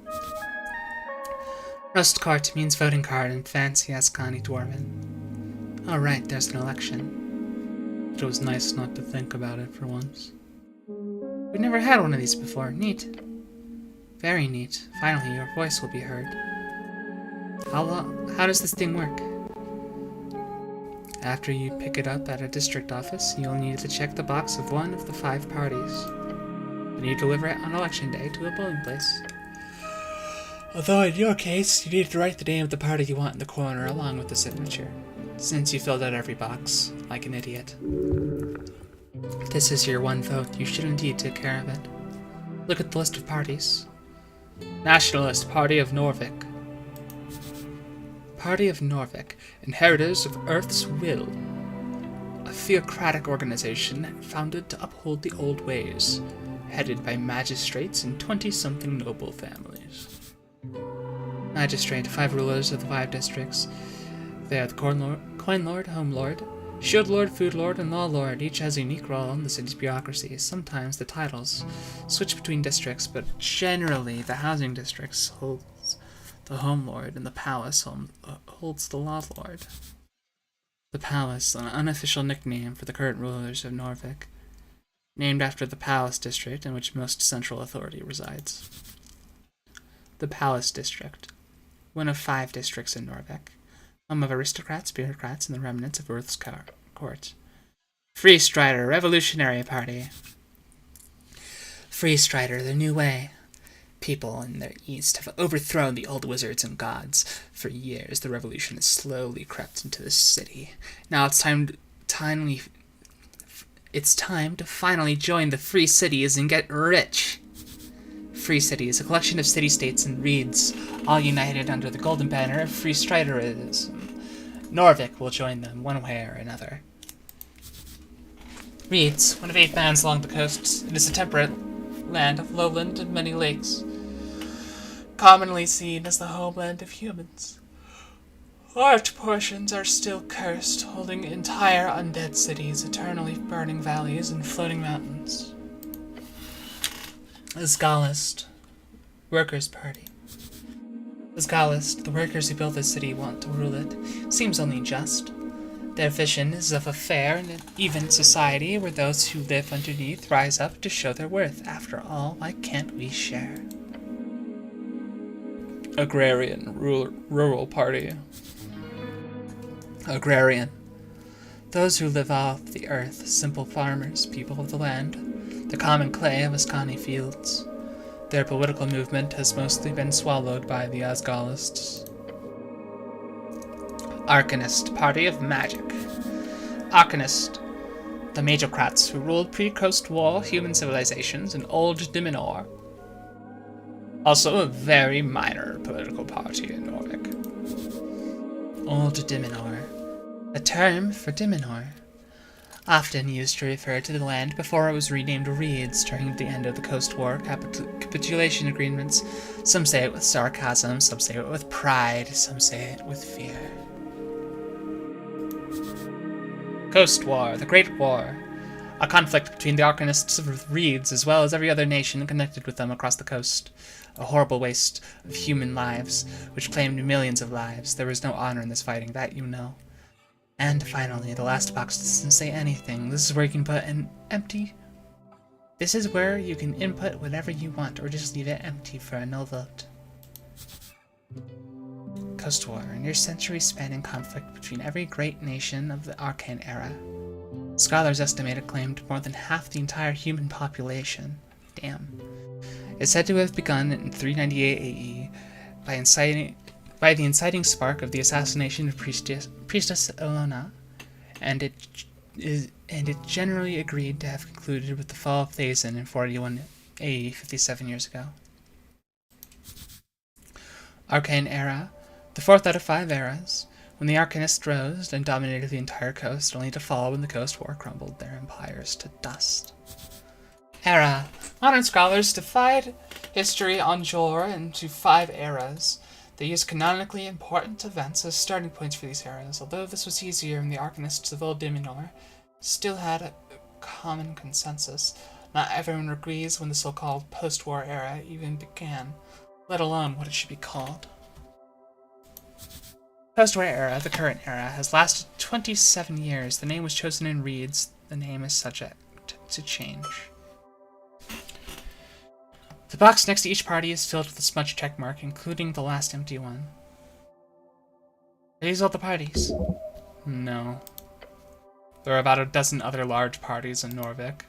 Speaker 2: Roast Court means voting card in fancy Ascani Dwarven. Oh right, there's an election. But it was nice not to think about it for once. We've never had one of these before. Neat. Very neat. Finally, your voice will be heard. How does this thing work? After you pick it up at a district office, you'll need to check the box of one of the 5 parties. Then you deliver it on election day to a polling place. Although in your case, you need to write the name of the party you want in the corner along with the signature, since you filled out every box, like an idiot. This is your one vote. You should indeed take care of it. Look at the list of parties. Nationalist Party of Norvik. Party of Norvik, Inheritors of Earth's Will. A theocratic organization founded to uphold the old ways, headed by magistrates and 20-something noble families. Magistrate, 5 rulers of the 5 districts. They are the Coin Lord, Home Lord, Shield Lord, Food Lord, and Law Lord. Each has a unique role in the city's bureaucracy. Sometimes the titles switch between districts, but generally the housing districts holds the Home Lord, and the Palace holds the Law Lord. The Palace, an unofficial nickname for the current rulers of Norvik, named after the Palace District in which most central authority resides. The Palace District, one of 5 districts in Norvik, home of aristocrats, bureaucrats, and the remnants of Earth's court. Free Strider, Revolutionary Party. Free Strider, the new way. People in the East have overthrown the old wizards and gods. For years, the revolution has slowly crept into the city. Now it's time to finally join the free cities and get rich. Free City is a collection of city-states and reeds, all united under the golden banner of free striderism. Norvik will join them one way or another. Reeds, one of 8 bands along the coast. It is a temperate land of lowland and many lakes, commonly seen as the homeland of humans. Large portions are still cursed, holding entire undead cities, eternally burning valleys, and floating mountains. Asgalist, Workers' Party. Asgalist, the workers who built this city want to rule it. Seems only just. Their vision is of a fair and even society where those who live underneath rise up to show their worth. After all, why can't we share? Agrarian, rural party. Agrarian. Those who live off the earth, simple farmers, people of the land, the common clay of Ascani fields. Their political movement has mostly been swallowed by the Asgalists. Arcanist, party of magic. Arcanist, the Majocrats who ruled pre-Coast War human civilizations in Old Diminor. Also a very minor political party in Norvik. Old Diminor, a term for Diminor, often used to refer to the land before it was renamed Reeds during the end of the Coast War capitulation agreements. Some say it with sarcasm, some say it with pride, some say it with fear. Coast War, the Great War, a conflict between the Arcanists of Reeds as well as every other nation connected with them across the coast. A horrible waste of human lives, which claimed millions of lives. There was no honor in this fighting, that you know. And finally, the last box doesn't say anything. This is where you can put an empty. This is where you can input whatever you want, or just leave it empty for a no vote. Coast War, a near-century-spanning conflict between every great nation of the Arcane era. Scholars estimate it claimed more than half the entire human population. Damn. It's said to have begun in 398 AE by the inciting spark of the assassination of Priestess Elona, and it generally agreed to have concluded with the fall of Thazin in 41 AE, 57 years ago. Arcane Era, the fourth out of 5 eras, when the Arcanists rose and dominated the entire coast, only to fall when the Coast War crumbled their empires to dust. Era. Modern scholars divide history on Jor into 5 eras. They use canonically important events as starting points for these eras. Although this was easier when the Arcanists of Old Diminor still had a common consensus, not everyone agrees when the so-called post-war era even began, let alone what it should be called. Post-war era, the current era, has lasted 27 years. The name was chosen in Reeds. The name is subject to change. The box next to each party is filled with a smudge check mark, including the last empty one. Are these all the parties? No. There are about a dozen other large parties in Norvik.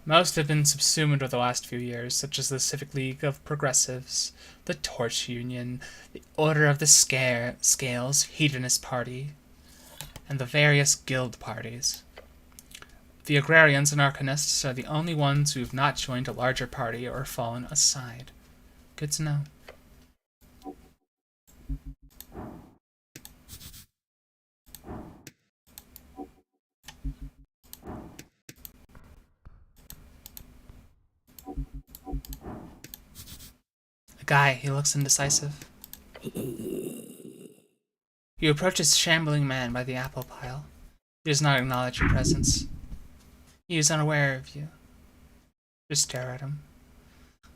Speaker 2: Most have been subsumed over the last few years, such as the Civic League of Progressives, the Torch Union, the Order of the Scales, Hedonist Party, and the various guild parties. The Agrarians and Arcanists are the only ones who have not joined a larger party or fallen aside. Good to know. A guy, he looks indecisive. You approach a shambling man by the apple pile. He does not acknowledge your presence. He is unaware of you. Just stare at him.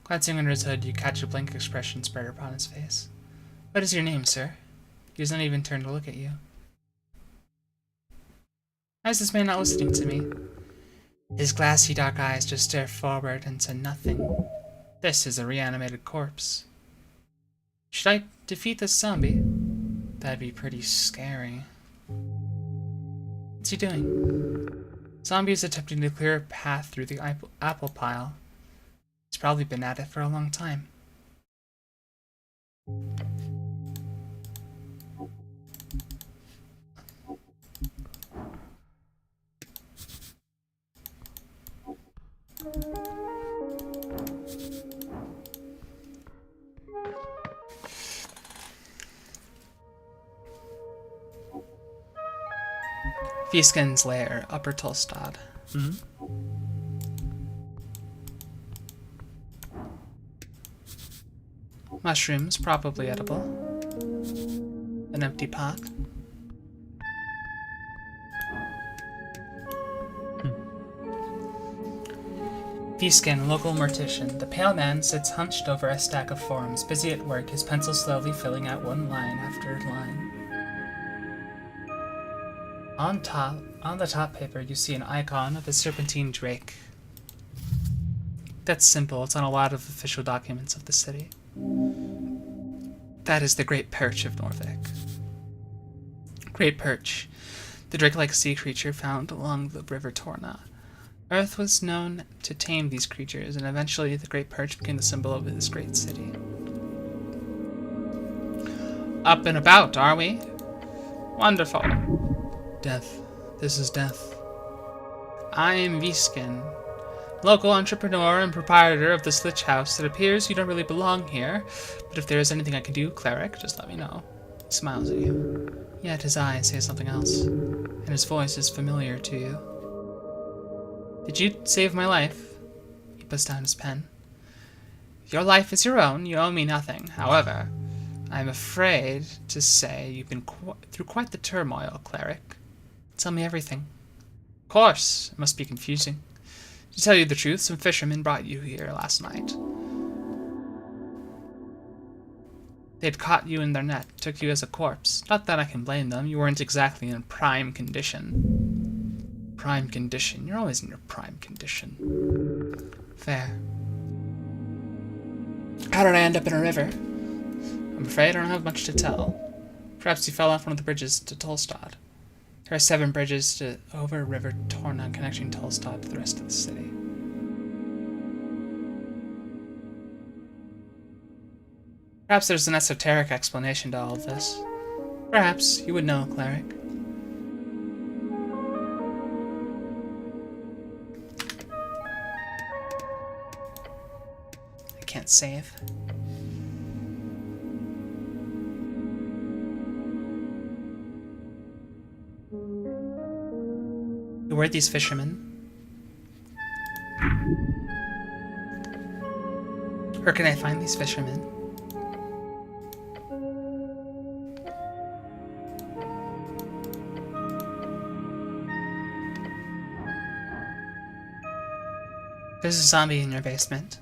Speaker 2: Glancing under his hood, you catch a blank expression spread upon his face. What is your name, sir? He does not even turn to look at you. Why is this man not listening to me? His glassy dark eyes just stare forward into nothing. This is a reanimated corpse. Should I defeat this zombie? That'd be pretty scary. What's he doing? Zombie is attempting to clear a path through the apple pile. He's probably been at it for a long time. Fieskin's Lair, Upper Tolstad. Mushrooms, probably edible. An empty pot. Fieskin, local mortician. The pale man sits hunched over a stack of forms, busy at work, his pencil slowly filling out one line after line. On the top paper, you see an icon of a serpentine drake. That's simple. It's on a lot of official documents of the city. That is the Great Perch of Norvik. Great Perch, the drake-like sea creature found along the River Torna. Earth was known to tame these creatures, and eventually the Great Perch became the symbol of this great city. Up and about, are we? Wonderful. Death. This is death. I am Viskin, local entrepreneur and proprietor of this lich house. It appears you don't really belong here, but if there is anything I can do, cleric, just let me know. He smiles at you. Yet his eyes say something else, and his voice is familiar to you. Did you save my life? He puts down his pen. Your life is your own. You owe me nothing. However, I am afraid to say you've been through quite the turmoil, cleric. Tell me everything. Of course, it must be confusing. To tell you the truth, some fishermen brought you here last night. They'd caught you in their net, took you as a corpse. Not that I can blame them, you weren't exactly in prime condition. Prime condition? You're always in your prime condition. Fair. How did I end up in a river? I'm afraid I don't have much to tell. Perhaps you fell off one of the bridges to Tolstad. There are 7 bridges over River Torna connecting Tolstad to the rest of the city. Perhaps there's an esoteric explanation to all of this. Perhaps you would know, cleric. I can't save. Who were these fishermen? Where can I find these fishermen? There's a zombie in your basement.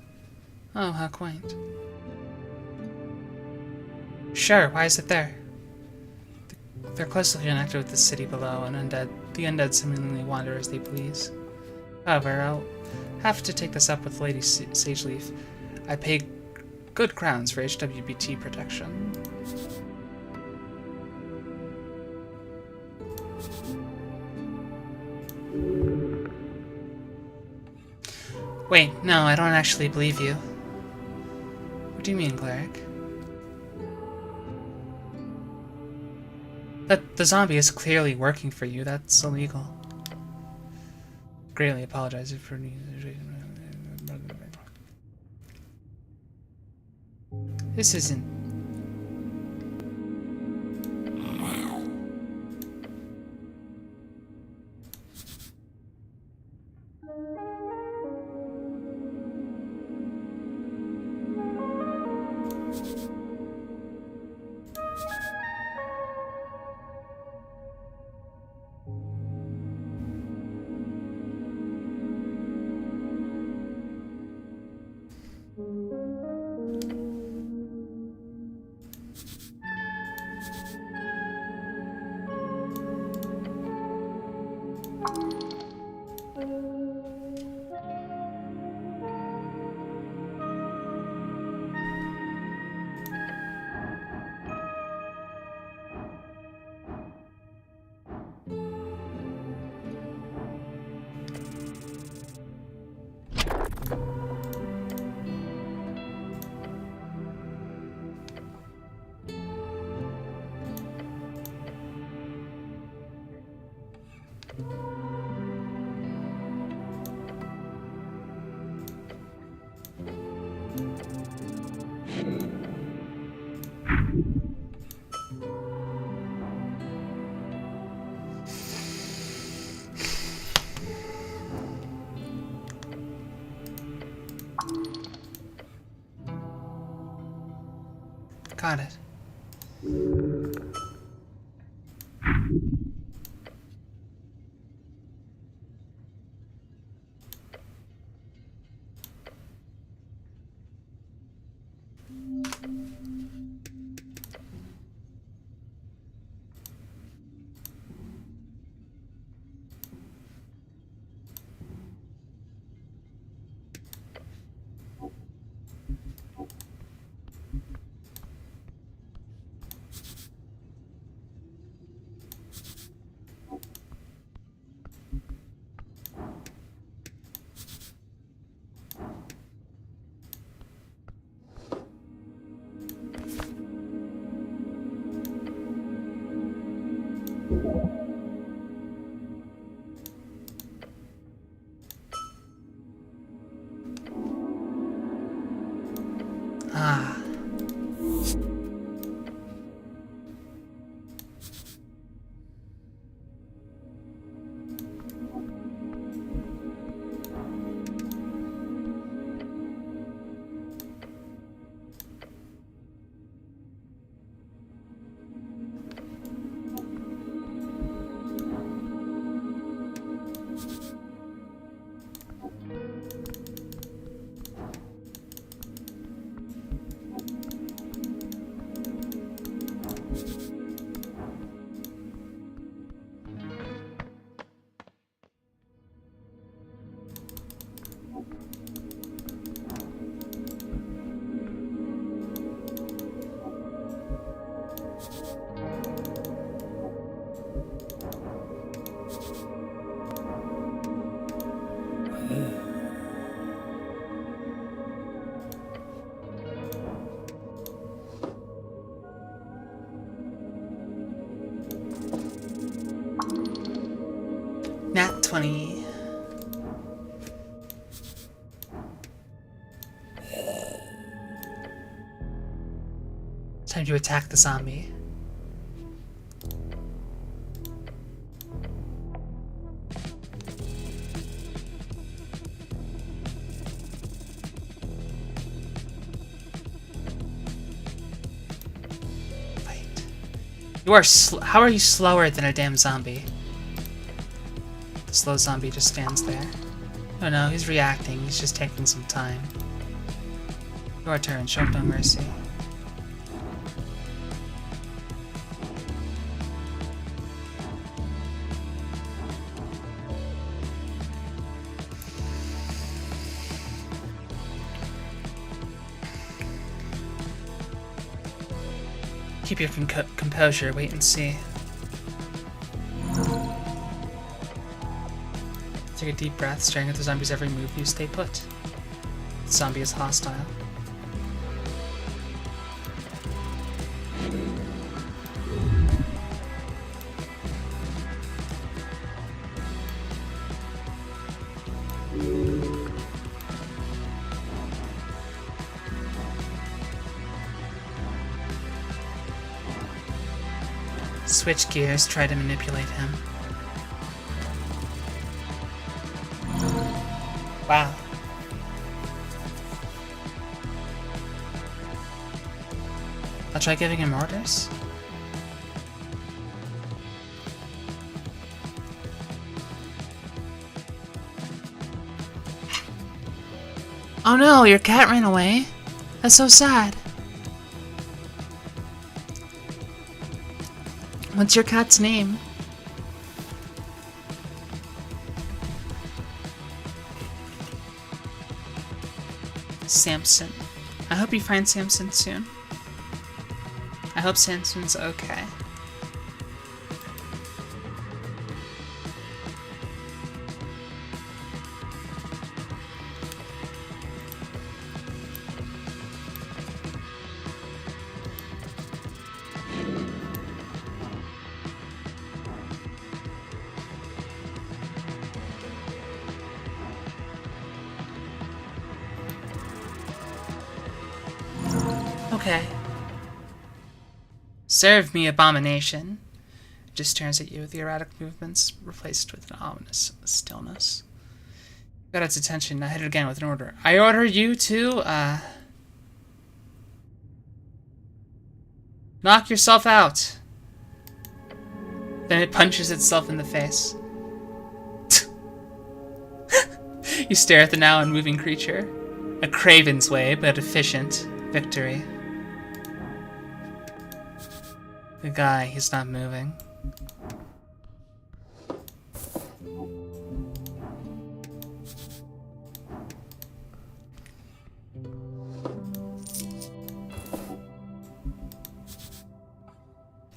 Speaker 2: Oh, how quaint. Sure, why is it there? They're closely connected with the city below, and the undead seemingly wander as they please. However, I'll have to take this up with Lady Sageleaf. I pay good crowns for HWBT protection. Wait, no, I don't actually believe you. What do you mean, cleric? But the zombie is clearly working for you. That's illegal. Greatly apologize for... This isn't... Got it. Ah. Nat 20. Time to attack the zombie. Fight. You are how are you slower than a damn zombie? The slow zombie just stands there. Oh no, he's reacting. He's just taking some time. Your turn. Show no mercy. Keep your composure. Wait and see. Take a deep breath, staring at the zombie's every move. You stay put. The zombie is hostile. Switch gears, try to manipulate him. Wow. I'll try giving him orders. Oh no, your cat ran away. That's so sad. What's your cat's name? Samson. I hope you find Samson soon. I hope Samson's okay. Okay. Serve me, abomination. It just stares at you with the erratic movements replaced with an ominous stillness. Got its attention. Now hit it again with an order. I order you to, knock yourself out. Then it punches itself in the face. You stare at the now unmoving creature. A craven's way, but efficient victory. The guy, he's not moving.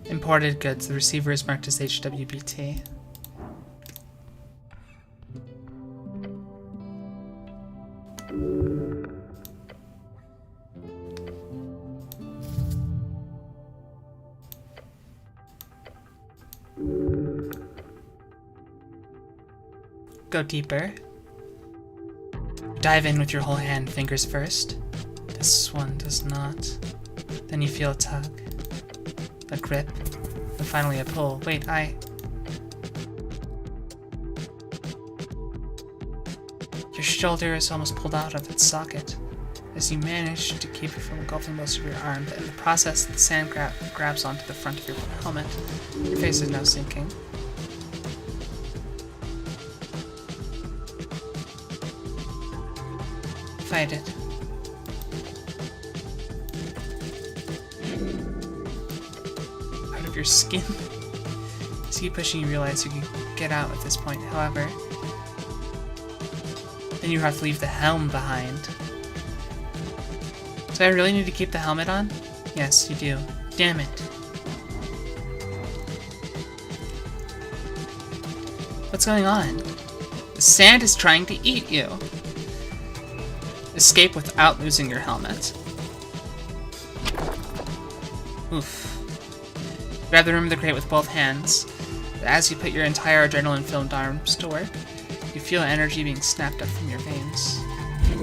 Speaker 2: Imported goods. The receiver is marked as HWBT. go deeper. Dive in with your whole hand, fingers first. This one does not. Then you feel a tug, a grip, and finally a pull. Wait, Your shoulder is almost pulled out of its socket as you manage to keep it from engulfing most of your arm, but in the process, the sand grabs onto the front of your helmet. Your face is now sinking. Fight it. Out of your skin. As you keep pushing, you realize you can get out at this point. However, then you have to leave the helm behind. So I really need to keep the helmet on? Yes, you do. Damn it. What's going on? The sand is trying to eat you. Escape without losing your helmet. Oof. Grab the rim of the crate with both hands. As you put your entire adrenaline-filled arms to work, you feel energy being snapped up from your veins.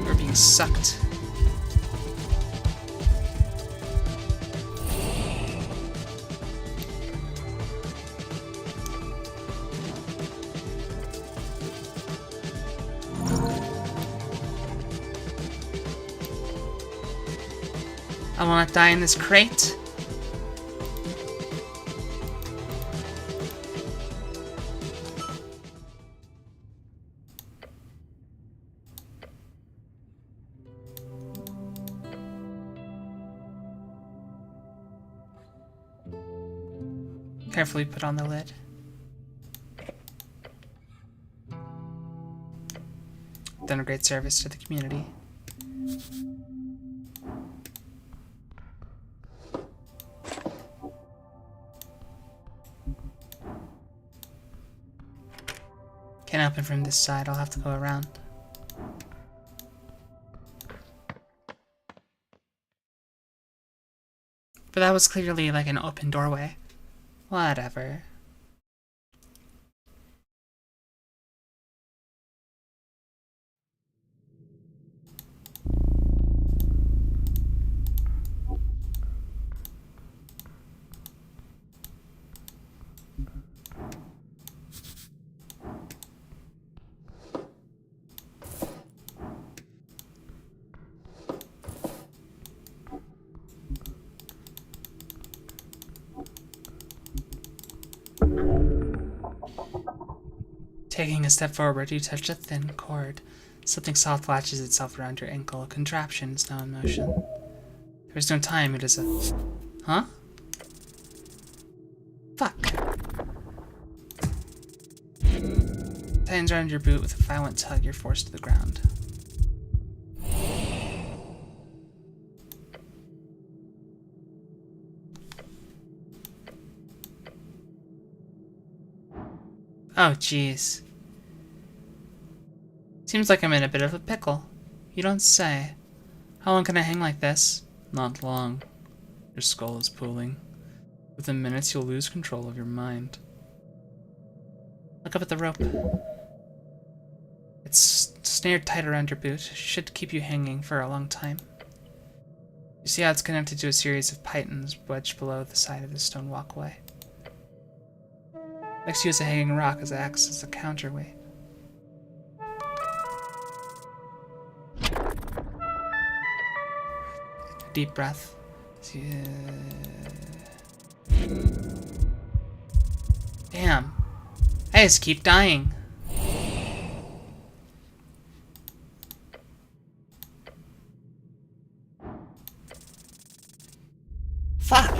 Speaker 2: You're being sucked. I will not die in this crate. Carefully put on the lid. Done a great service to the community. Can't open from this side, I'll have to go around. But that was clearly like an open doorway. Whatever. Taking a step forward, you touch a thin cord. Something soft latches itself around your ankle. A contraption is now in motion. There is no time, it is a... Huh? Fuck. Tightens around your boot with a violent tug, you're forced to the ground. Oh, jeez. Seems like I'm in a bit of a pickle. You don't say. How long can I hang like this? Not long. Your skull is pooling. Within minutes, you'll lose control of your mind. Look up at the rope. It's snared tight around your boot. Should keep you hanging for a long time. You see how it's connected to a series of pythons wedged below the side of the stone walkway. Next to you is a hanging rock as it acts as a counterweight. Deep breath. Damn. I just keep dying. Fuck.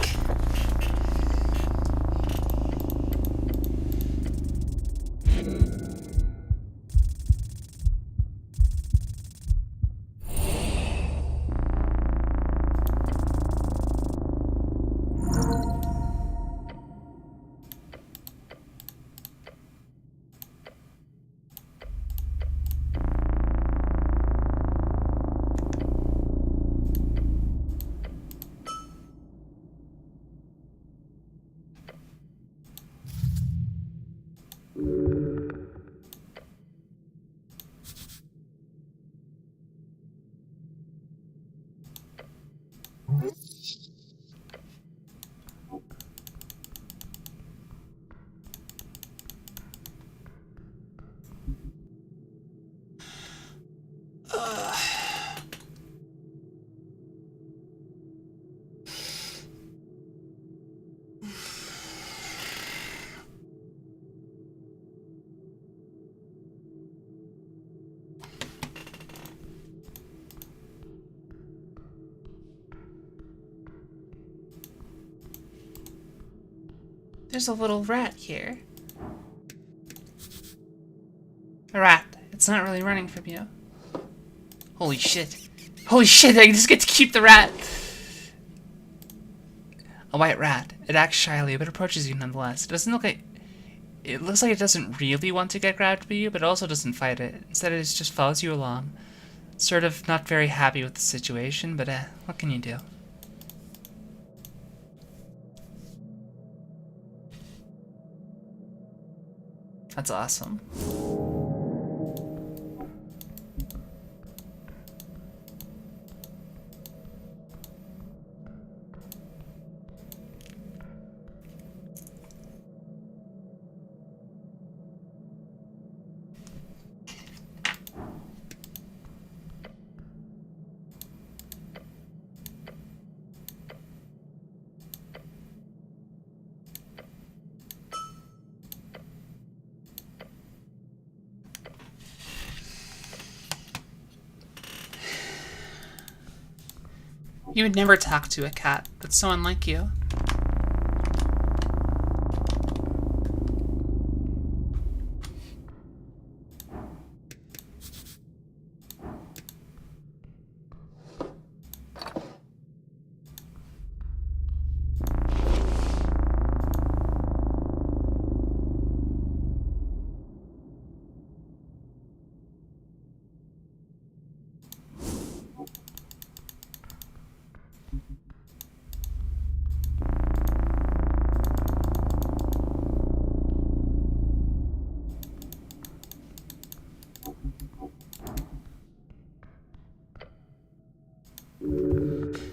Speaker 2: There's a little rat here. A rat. It's not really running from you. Holy shit. Holy shit, I just get to keep the rat! A white rat. It acts shyly, but approaches you nonetheless. It doesn't look like... It looks like it doesn't really want to get grabbed by you, but it also doesn't fight it. Instead, it just follows you along. Sort of not very happy with the situation, but what can you do? That's awesome. You would never talk to a cat. That's so unlike you.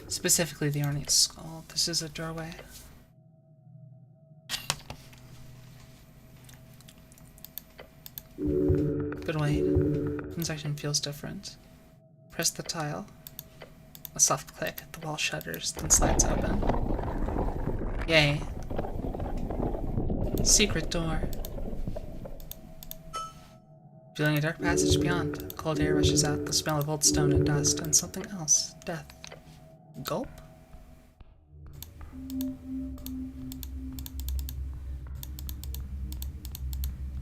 Speaker 2: Specifically the ornate skull. This is a doorway. But wait, this section feels different. Press the tile. A soft click, the wall shudders, then slides open. Yay. Secret door. Feeling a dark passage beyond. Cold air rushes out, the smell of old stone and dust, and something else. Death. Gulp?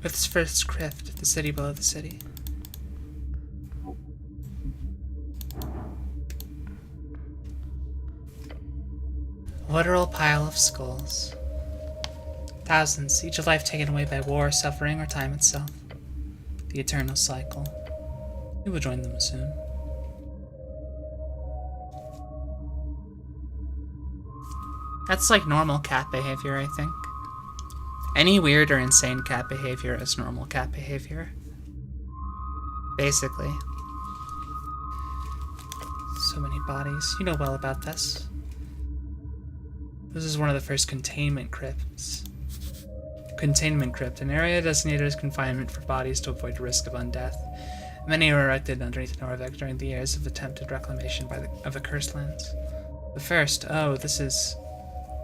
Speaker 2: Earth's first crypt, the city below the city. A literal pile of skulls. Thousands, each a life taken away by war, suffering, or time itself. The eternal cycle. We will join them soon. That's like normal cat behavior, I think. Any weird or insane cat behavior is normal cat behavior. Basically. So many bodies. You know well about this. This is one of the first containment crypts. Containment crypt, an area designated as confinement for bodies to avoid risk of undeath. Many were erected underneath Norvik during the years of attempted reclamation of the cursed lands. The first, this is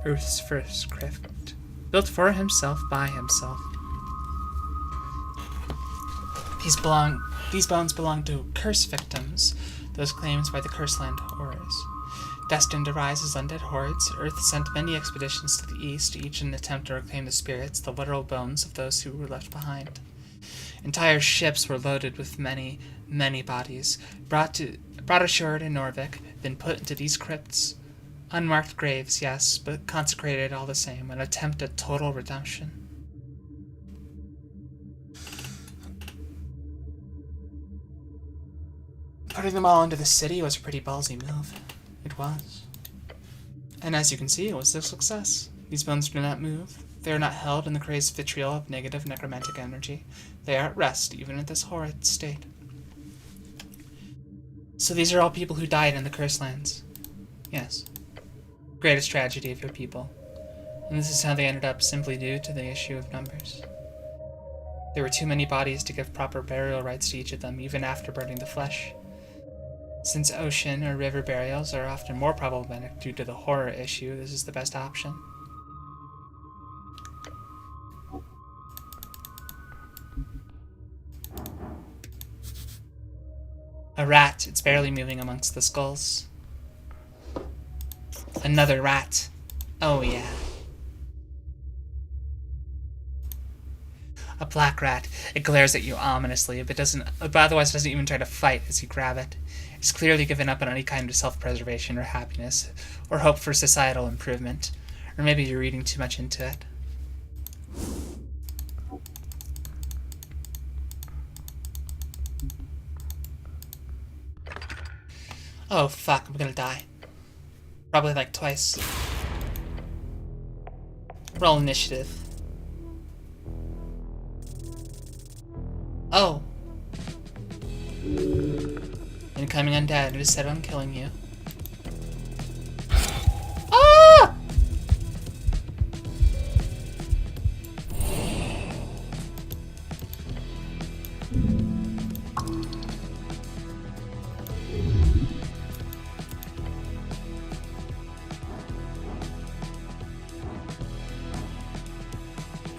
Speaker 2: Earth's first crypt, built for himself by himself. These bones belong to curse victims, those claimed by the Cursed Land horrors. Destined to rise as undead hordes, Earth sent many expeditions to the east, each in an attempt to reclaim the spirits, the literal bones of those who were left behind. Entire ships were loaded with many, many bodies, brought ashore in Norvik, then put into these crypts. Unmarked graves, yes, but consecrated all the same, an attempt at total redemption. Putting them all into the city was a pretty ballsy move. It was. And as you can see, it was a success. These bones do not move. They are not held in the crazed vitriol of negative necromantic energy. They are at rest, even in this horrid state. So these are all people who died in the Cursed Lands. Yes. Greatest tragedy of your people. And this is how they ended up, simply due to the issue of numbers. There were too many bodies to give proper burial rites to each of them, even after burning the flesh. Since ocean or river burials are often more problematic due to the horror issue, this is the best option. A rat, it's barely moving amongst the skulls. Another rat. Oh yeah. A black rat. It glares at you ominously, but otherwise doesn't even try to fight as you grab it. It's clearly given up on any kind of self-preservation or happiness, or hope for societal improvement. Or maybe you're reading too much into it. Oh fuck, I'm gonna die. Probably like twice. Roll initiative. Oh. Incoming undead. It is set on killing you. Ah!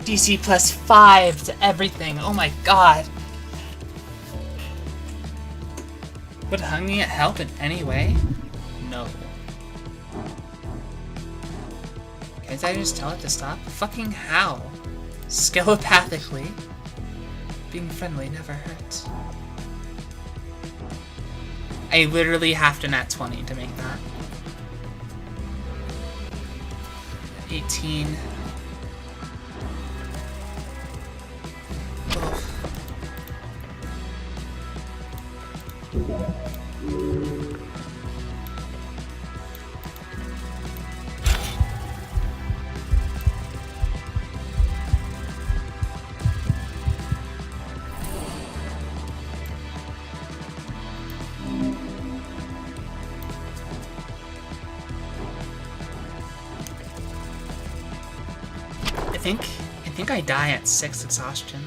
Speaker 2: DC plus 5 to everything. Oh my god. Would hunging it help in any way? No. Can't I just tell it to stop? Fucking how? Skelepathically? Being friendly never hurts. I literally have to nat 20 to make that. 18. I think I die at 6 exhaustion.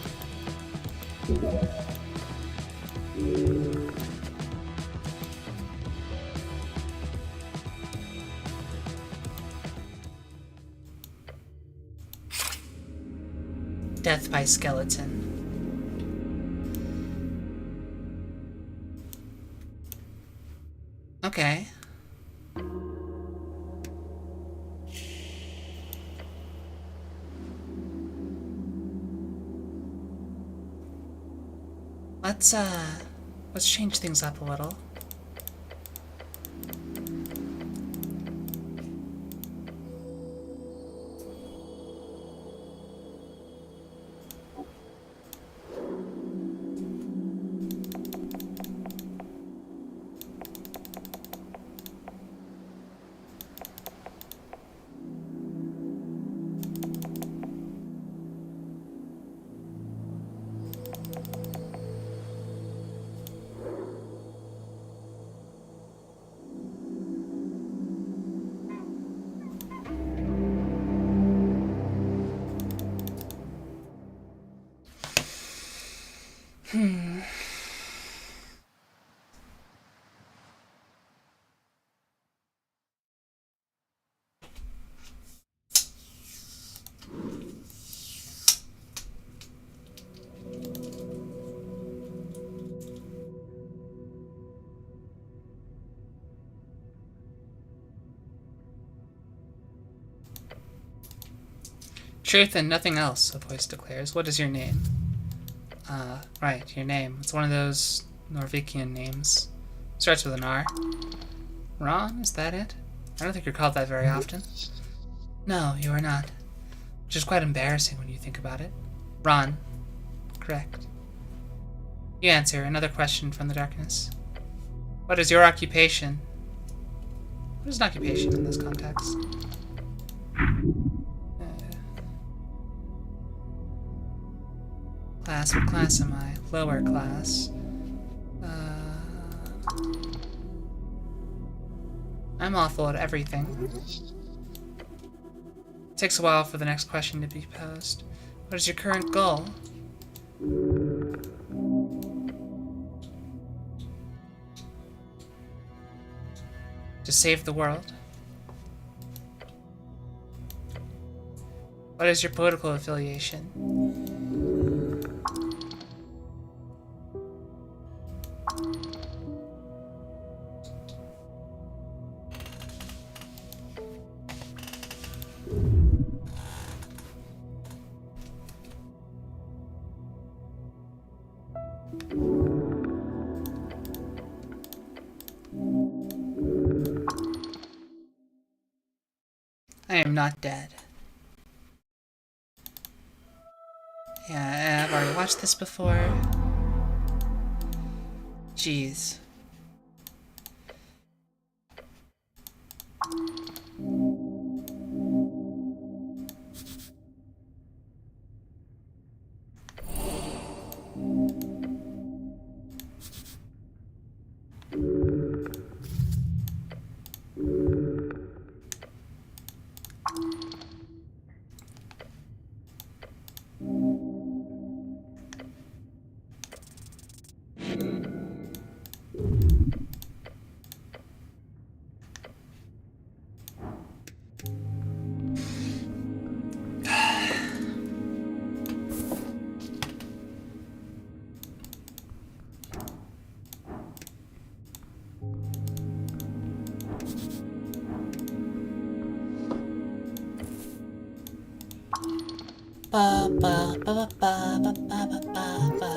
Speaker 2: Death by skeleton. Okay. Let's change things up a little. Truth and nothing else, a voice declares. What is your name? Right, your name. It's one of those Norwegian names. Starts with an R. Ron, is that it? I don't think you're called that very often. No, you are not. Which is quite embarrassing when you think about it. Ron. Correct. You answer. Another question from the darkness. What is your occupation? What is an occupation in this context? Class, what class am I? Lower class. I'm awful at everything. It takes a while for the next question to be posed. What is your current goal? To save the world. What is your political affiliation? I am not dead. Yeah, I've already watched this before. Jeez. Ba ba ba ba ba ba ba ba ba.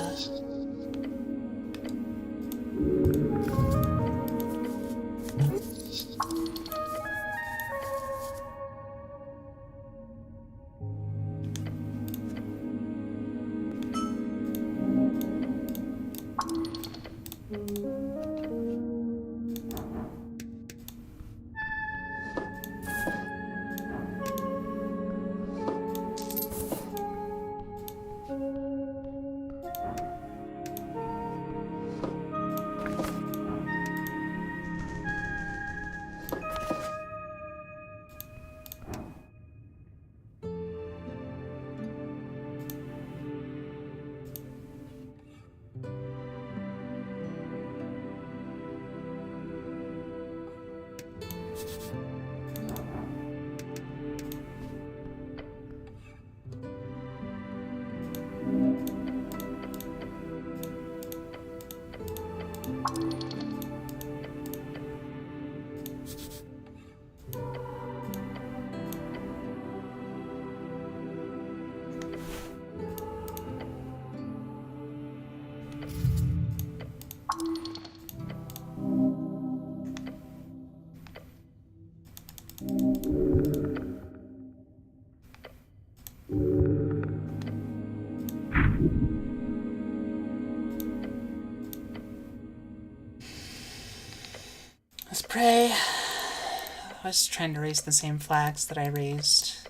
Speaker 2: Let's pray. I was trying to raise the same flags that I raised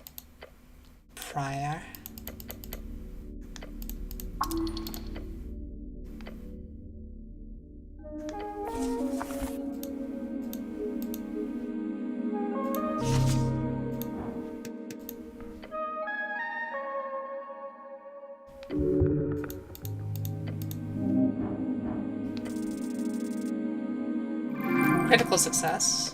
Speaker 2: prior. Critical success.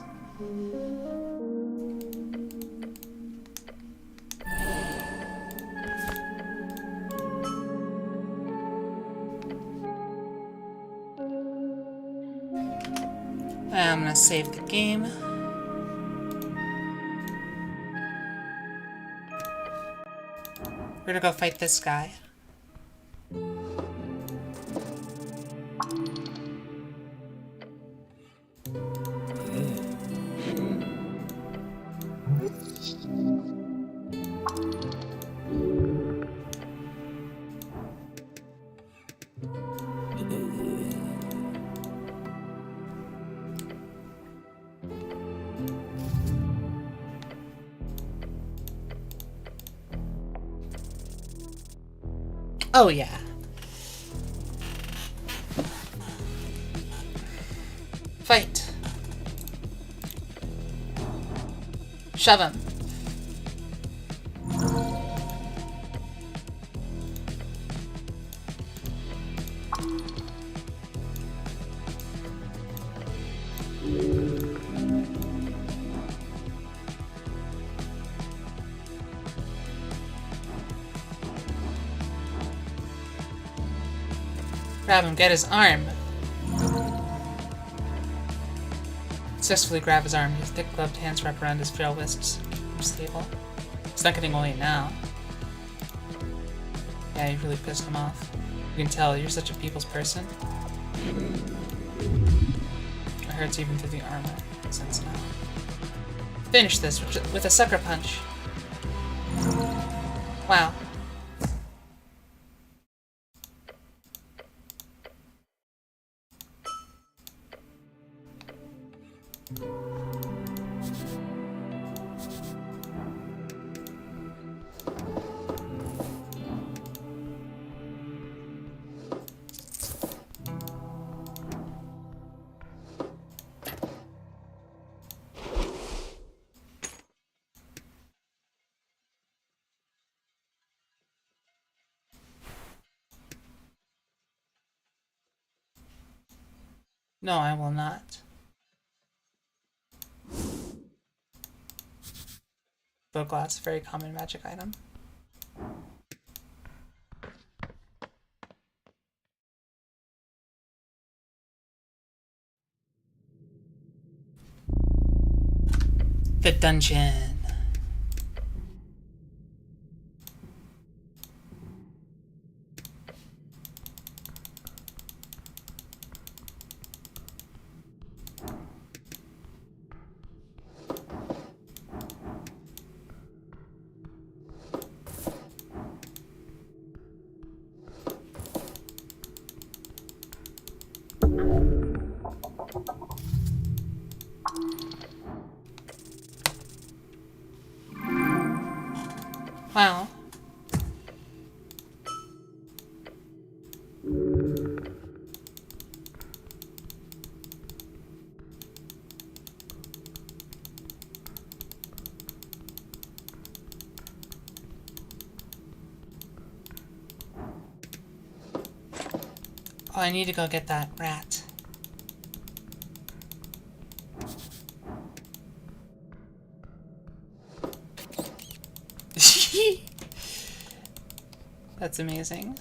Speaker 2: I'm gonna save the game. We're gonna go fight this guy. Oh yeah. Fight. Shove him. Grab him, get his arm. Successfully grab his arm. His thick gloved hands wrap around his frail wrists. Stable. He's not getting away now. Yeah, you really pissed him off. You can tell you're such a people's person. It hurts even through the armor. Sense now. Finish this with a sucker punch. Wow. No, I will not. Bow glass, very common magic item. The dungeon. Wow. Oh, I need to go get that rat. That's amazing.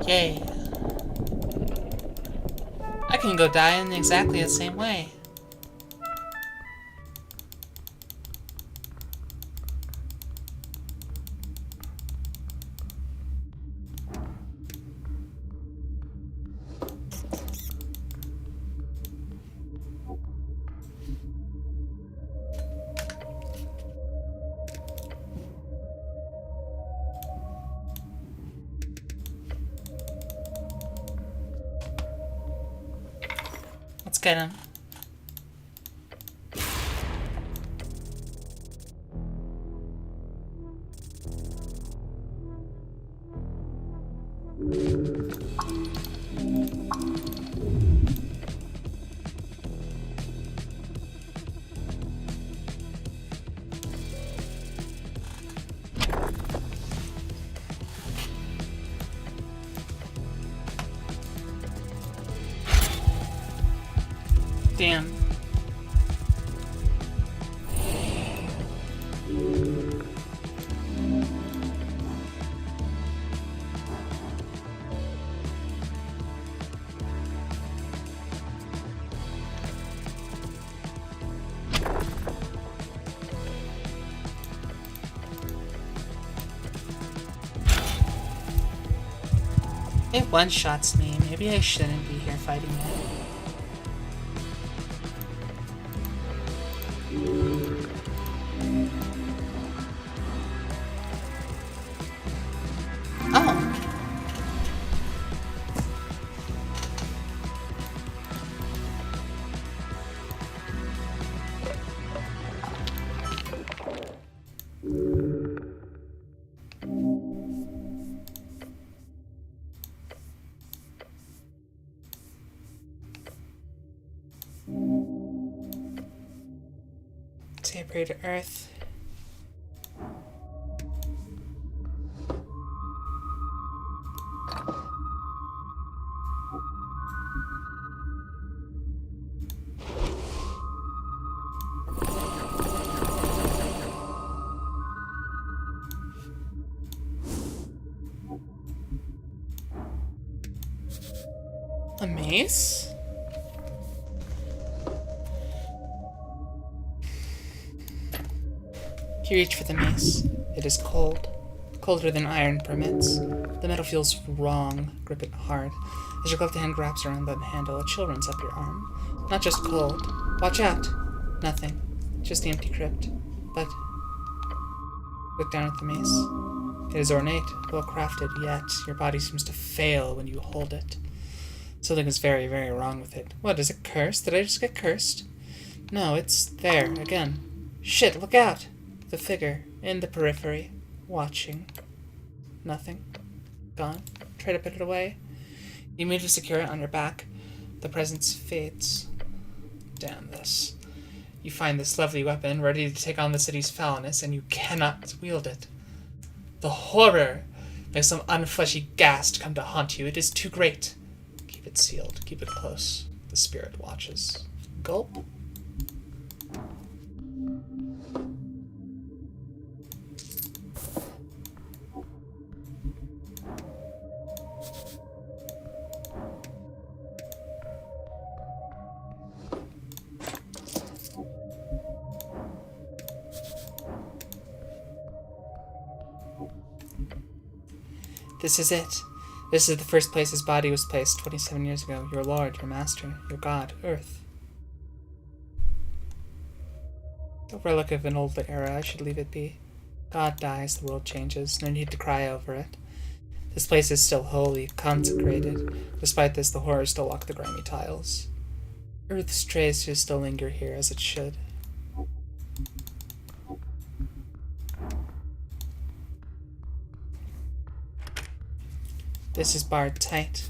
Speaker 2: Yay. I can go die in exactly the same way. Let's get him. Damn. It one-shots me. Maybe I shouldn't be here fighting it. Oh. Say a prayer to Earth. A mace? You reach for the mace. It is cold. Colder than iron permits. The metal feels wrong. Grip it hard. As your gloved hand wraps around the handle, a chill runs up your arm. Not just cold. Watch out! Nothing. Just the empty crypt. But look down at the mace. It is ornate, well crafted, yet your body seems to fail when you hold it. Something is very, very wrong with it. What, is it cursed? Did I just get cursed? No, it's there, again. Shit, look out! The figure, in the periphery, watching. Nothing. Gone. Try to put it away. You move to secure it on your back. The presence fades. Damn this. You find this lovely weapon, ready to take on the city's foulness, and you cannot wield it. The horror makes some unfleshy ghast come to haunt you. It is too great. Keep it sealed. Keep it close. The spirit watches. Gulp. This is it. This is the first place his body was placed 27 years ago. Your lord, your master, your god, Earth. A relic of an old era, I should leave it be. God dies, the world changes. No need to cry over it. This place is still holy, consecrated. Despite this, the horrors still walk the grimy tiles. Earth's traces still linger here, as it should. This is barred tight.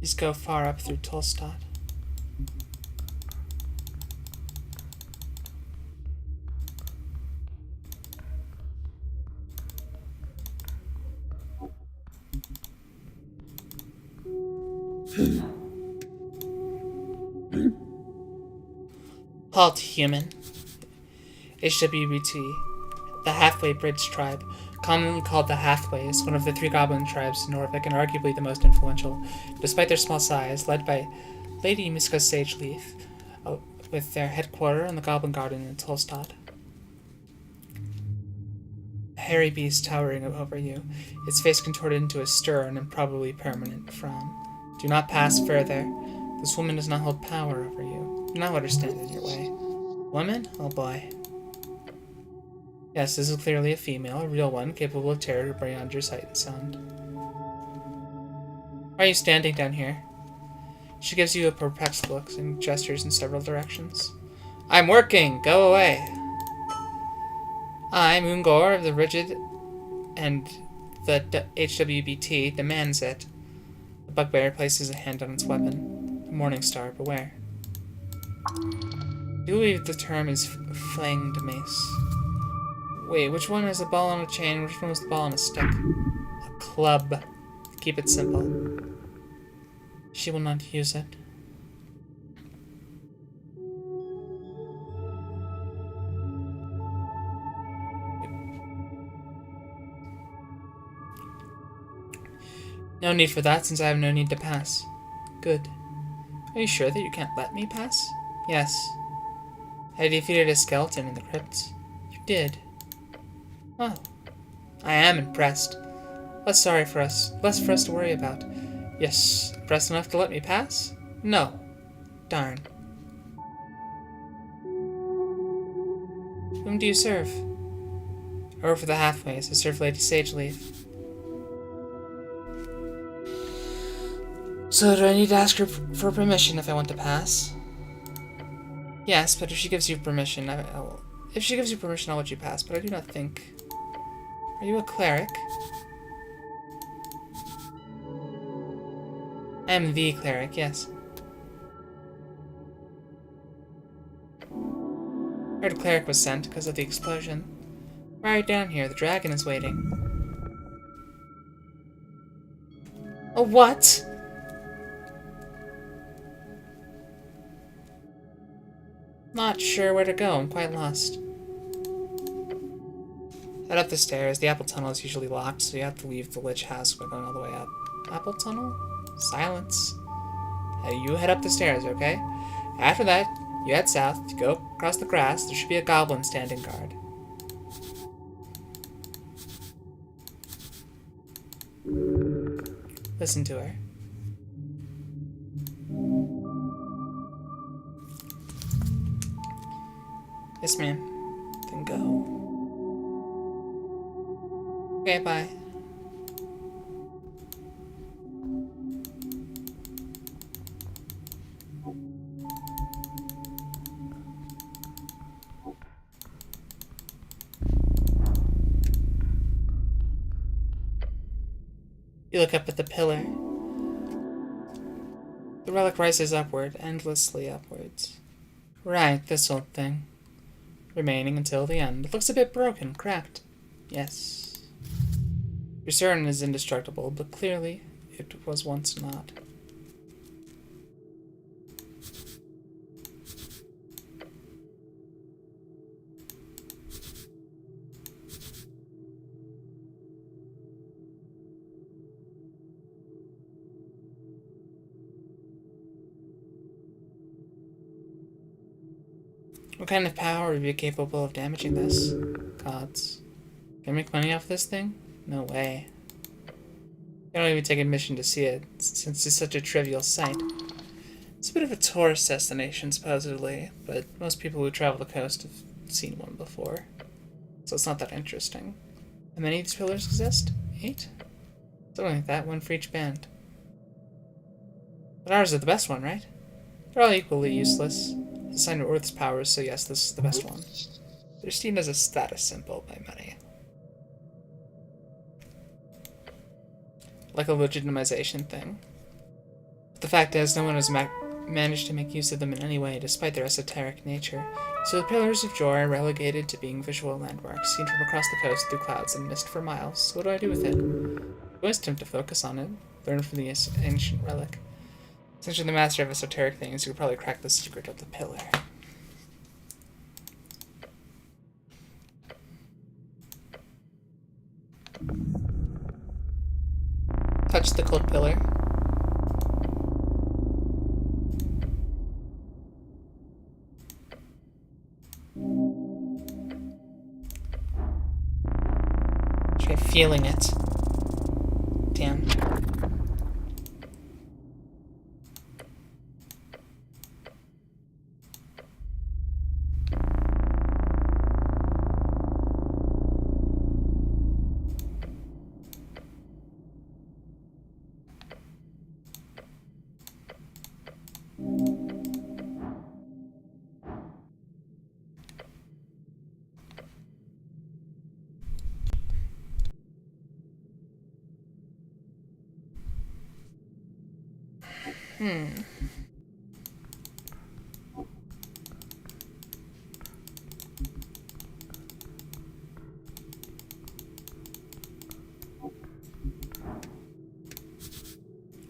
Speaker 2: These go far up through Tolstad. Halt, human. HWBT, the Halfway Bridge tribe, commonly called the Halfways, one of the 3 goblin tribes in Norvik and arguably the most influential, despite their small size, led by Lady Miska Sageleaf, with their headquarters in the Goblin Garden in Tolstad. A hairy beast towering over you, its face contorted into a stern and probably permanent frown. Do not pass further. This woman does not hold power over you. Do not let her stand in your way. Woman? Oh boy. Yes, this is clearly a female, a real one, capable of terror beyond your sight and sound. Why are you standing down here? She gives you a perplexed look and gestures in several directions. I'm working! Go away! I, Moongor of the Rigid and the HWBT, demands it. The bugbear places a hand on its weapon. A morning star, beware. I believe the term is flanged mace. Wait, which one has a ball on a chain? Which one was the ball on a stick? A club. Keep it simple. She will not use it. No need for that, since I have no need to pass. Good. Are you sure that you can't let me pass? Yes. I defeated a skeleton in the crypts. You did. Oh. I am impressed. Less for us to worry about. Yes, impressed enough to let me pass? No. Darn. Whom do you serve? I work for the Halfways. I serve Lady Sageleaf. So do I need to ask her for permission if I want to pass? Yes, but if she gives you permission, if she gives you permission, I'll let you pass, but I do not think... Are you a cleric? I am the cleric, yes. I heard a cleric was sent because of the explosion. Right down here, the dragon is waiting. A what? Not sure where to go, I'm quite lost. Head up the stairs. The apple tunnel is usually locked, so you have to leave the lich house by going all the way up. Apple tunnel? Silence. You head up the stairs, okay? After that, you head south, you go across the grass, there should be a goblin standing guard. Listen to her. Yes, ma'am. Then go. Okay, bye. You look up at the pillar. The relic rises upward, endlessly upwards. Right, this old thing. Remaining until the end. It looks a bit broken, cracked. Yes. You're certain it's indestructible, but clearly it was once not. What kind of power would be capable of damaging this? Gods. Can I make money off this thing? No way. I don't even take admission to see it, since it's such a trivial sight. It's a bit of a tourist destination, supposedly, but most people who travel the coast have seen one before. So it's not that interesting. How many of these pillars exist? 8? Something like that, one for each band. But ours is the best one, right? They're all equally useless. It's a sign of Earth's powers, so yes, this is the best one. They're seen as a status symbol by many. Like a legitimization thing. But the fact is, no one has managed to make use of them in any way, despite their esoteric nature. So the Pillars of Joy are relegated to being visual landmarks, seen from across the coast through clouds and mist for miles. So what do I do with it? I always attempt to focus on it, learn from the ancient relic. Since you're the master of esoteric things, you could probably crack the secret of the pillar. Touch the cold pillar. Try feeling it. Damn.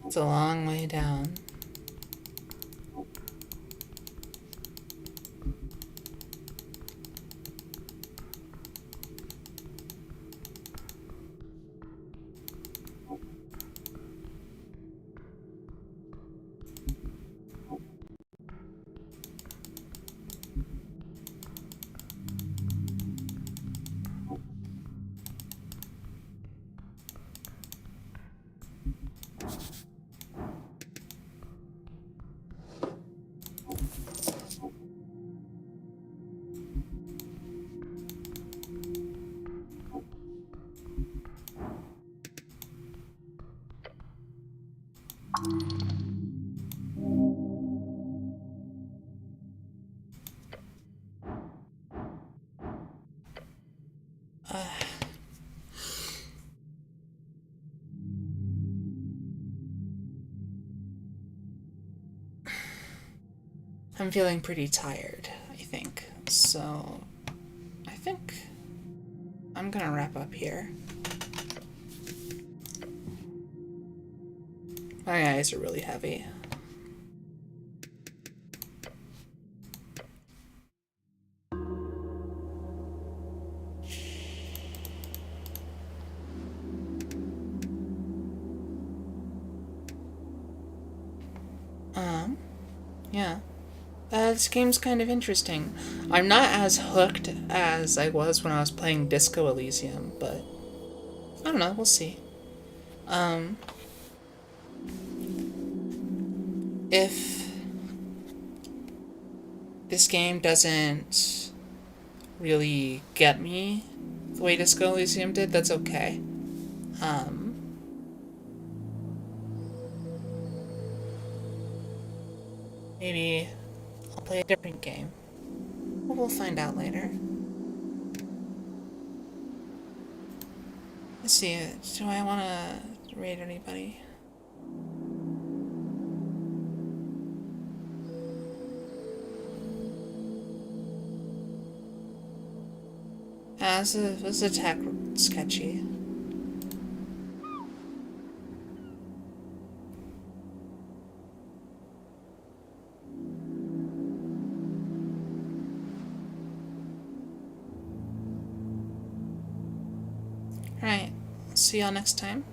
Speaker 2: It's a long way down. I'm feeling pretty tired, I think. So, I think I'm gonna wrap up here. My eyes are really heavy. Yeah. This game's kind of interesting. I'm not as hooked as I was when I was playing Disco Elysium, but I don't know, we'll see. Um, if this game doesn't really get me the way Disco Elysium did, that's okay. Maybe I'll play a different game. But we'll find out later. Let's see, do I want to raid anybody? This attack sketchy. Alright, see y'all next time.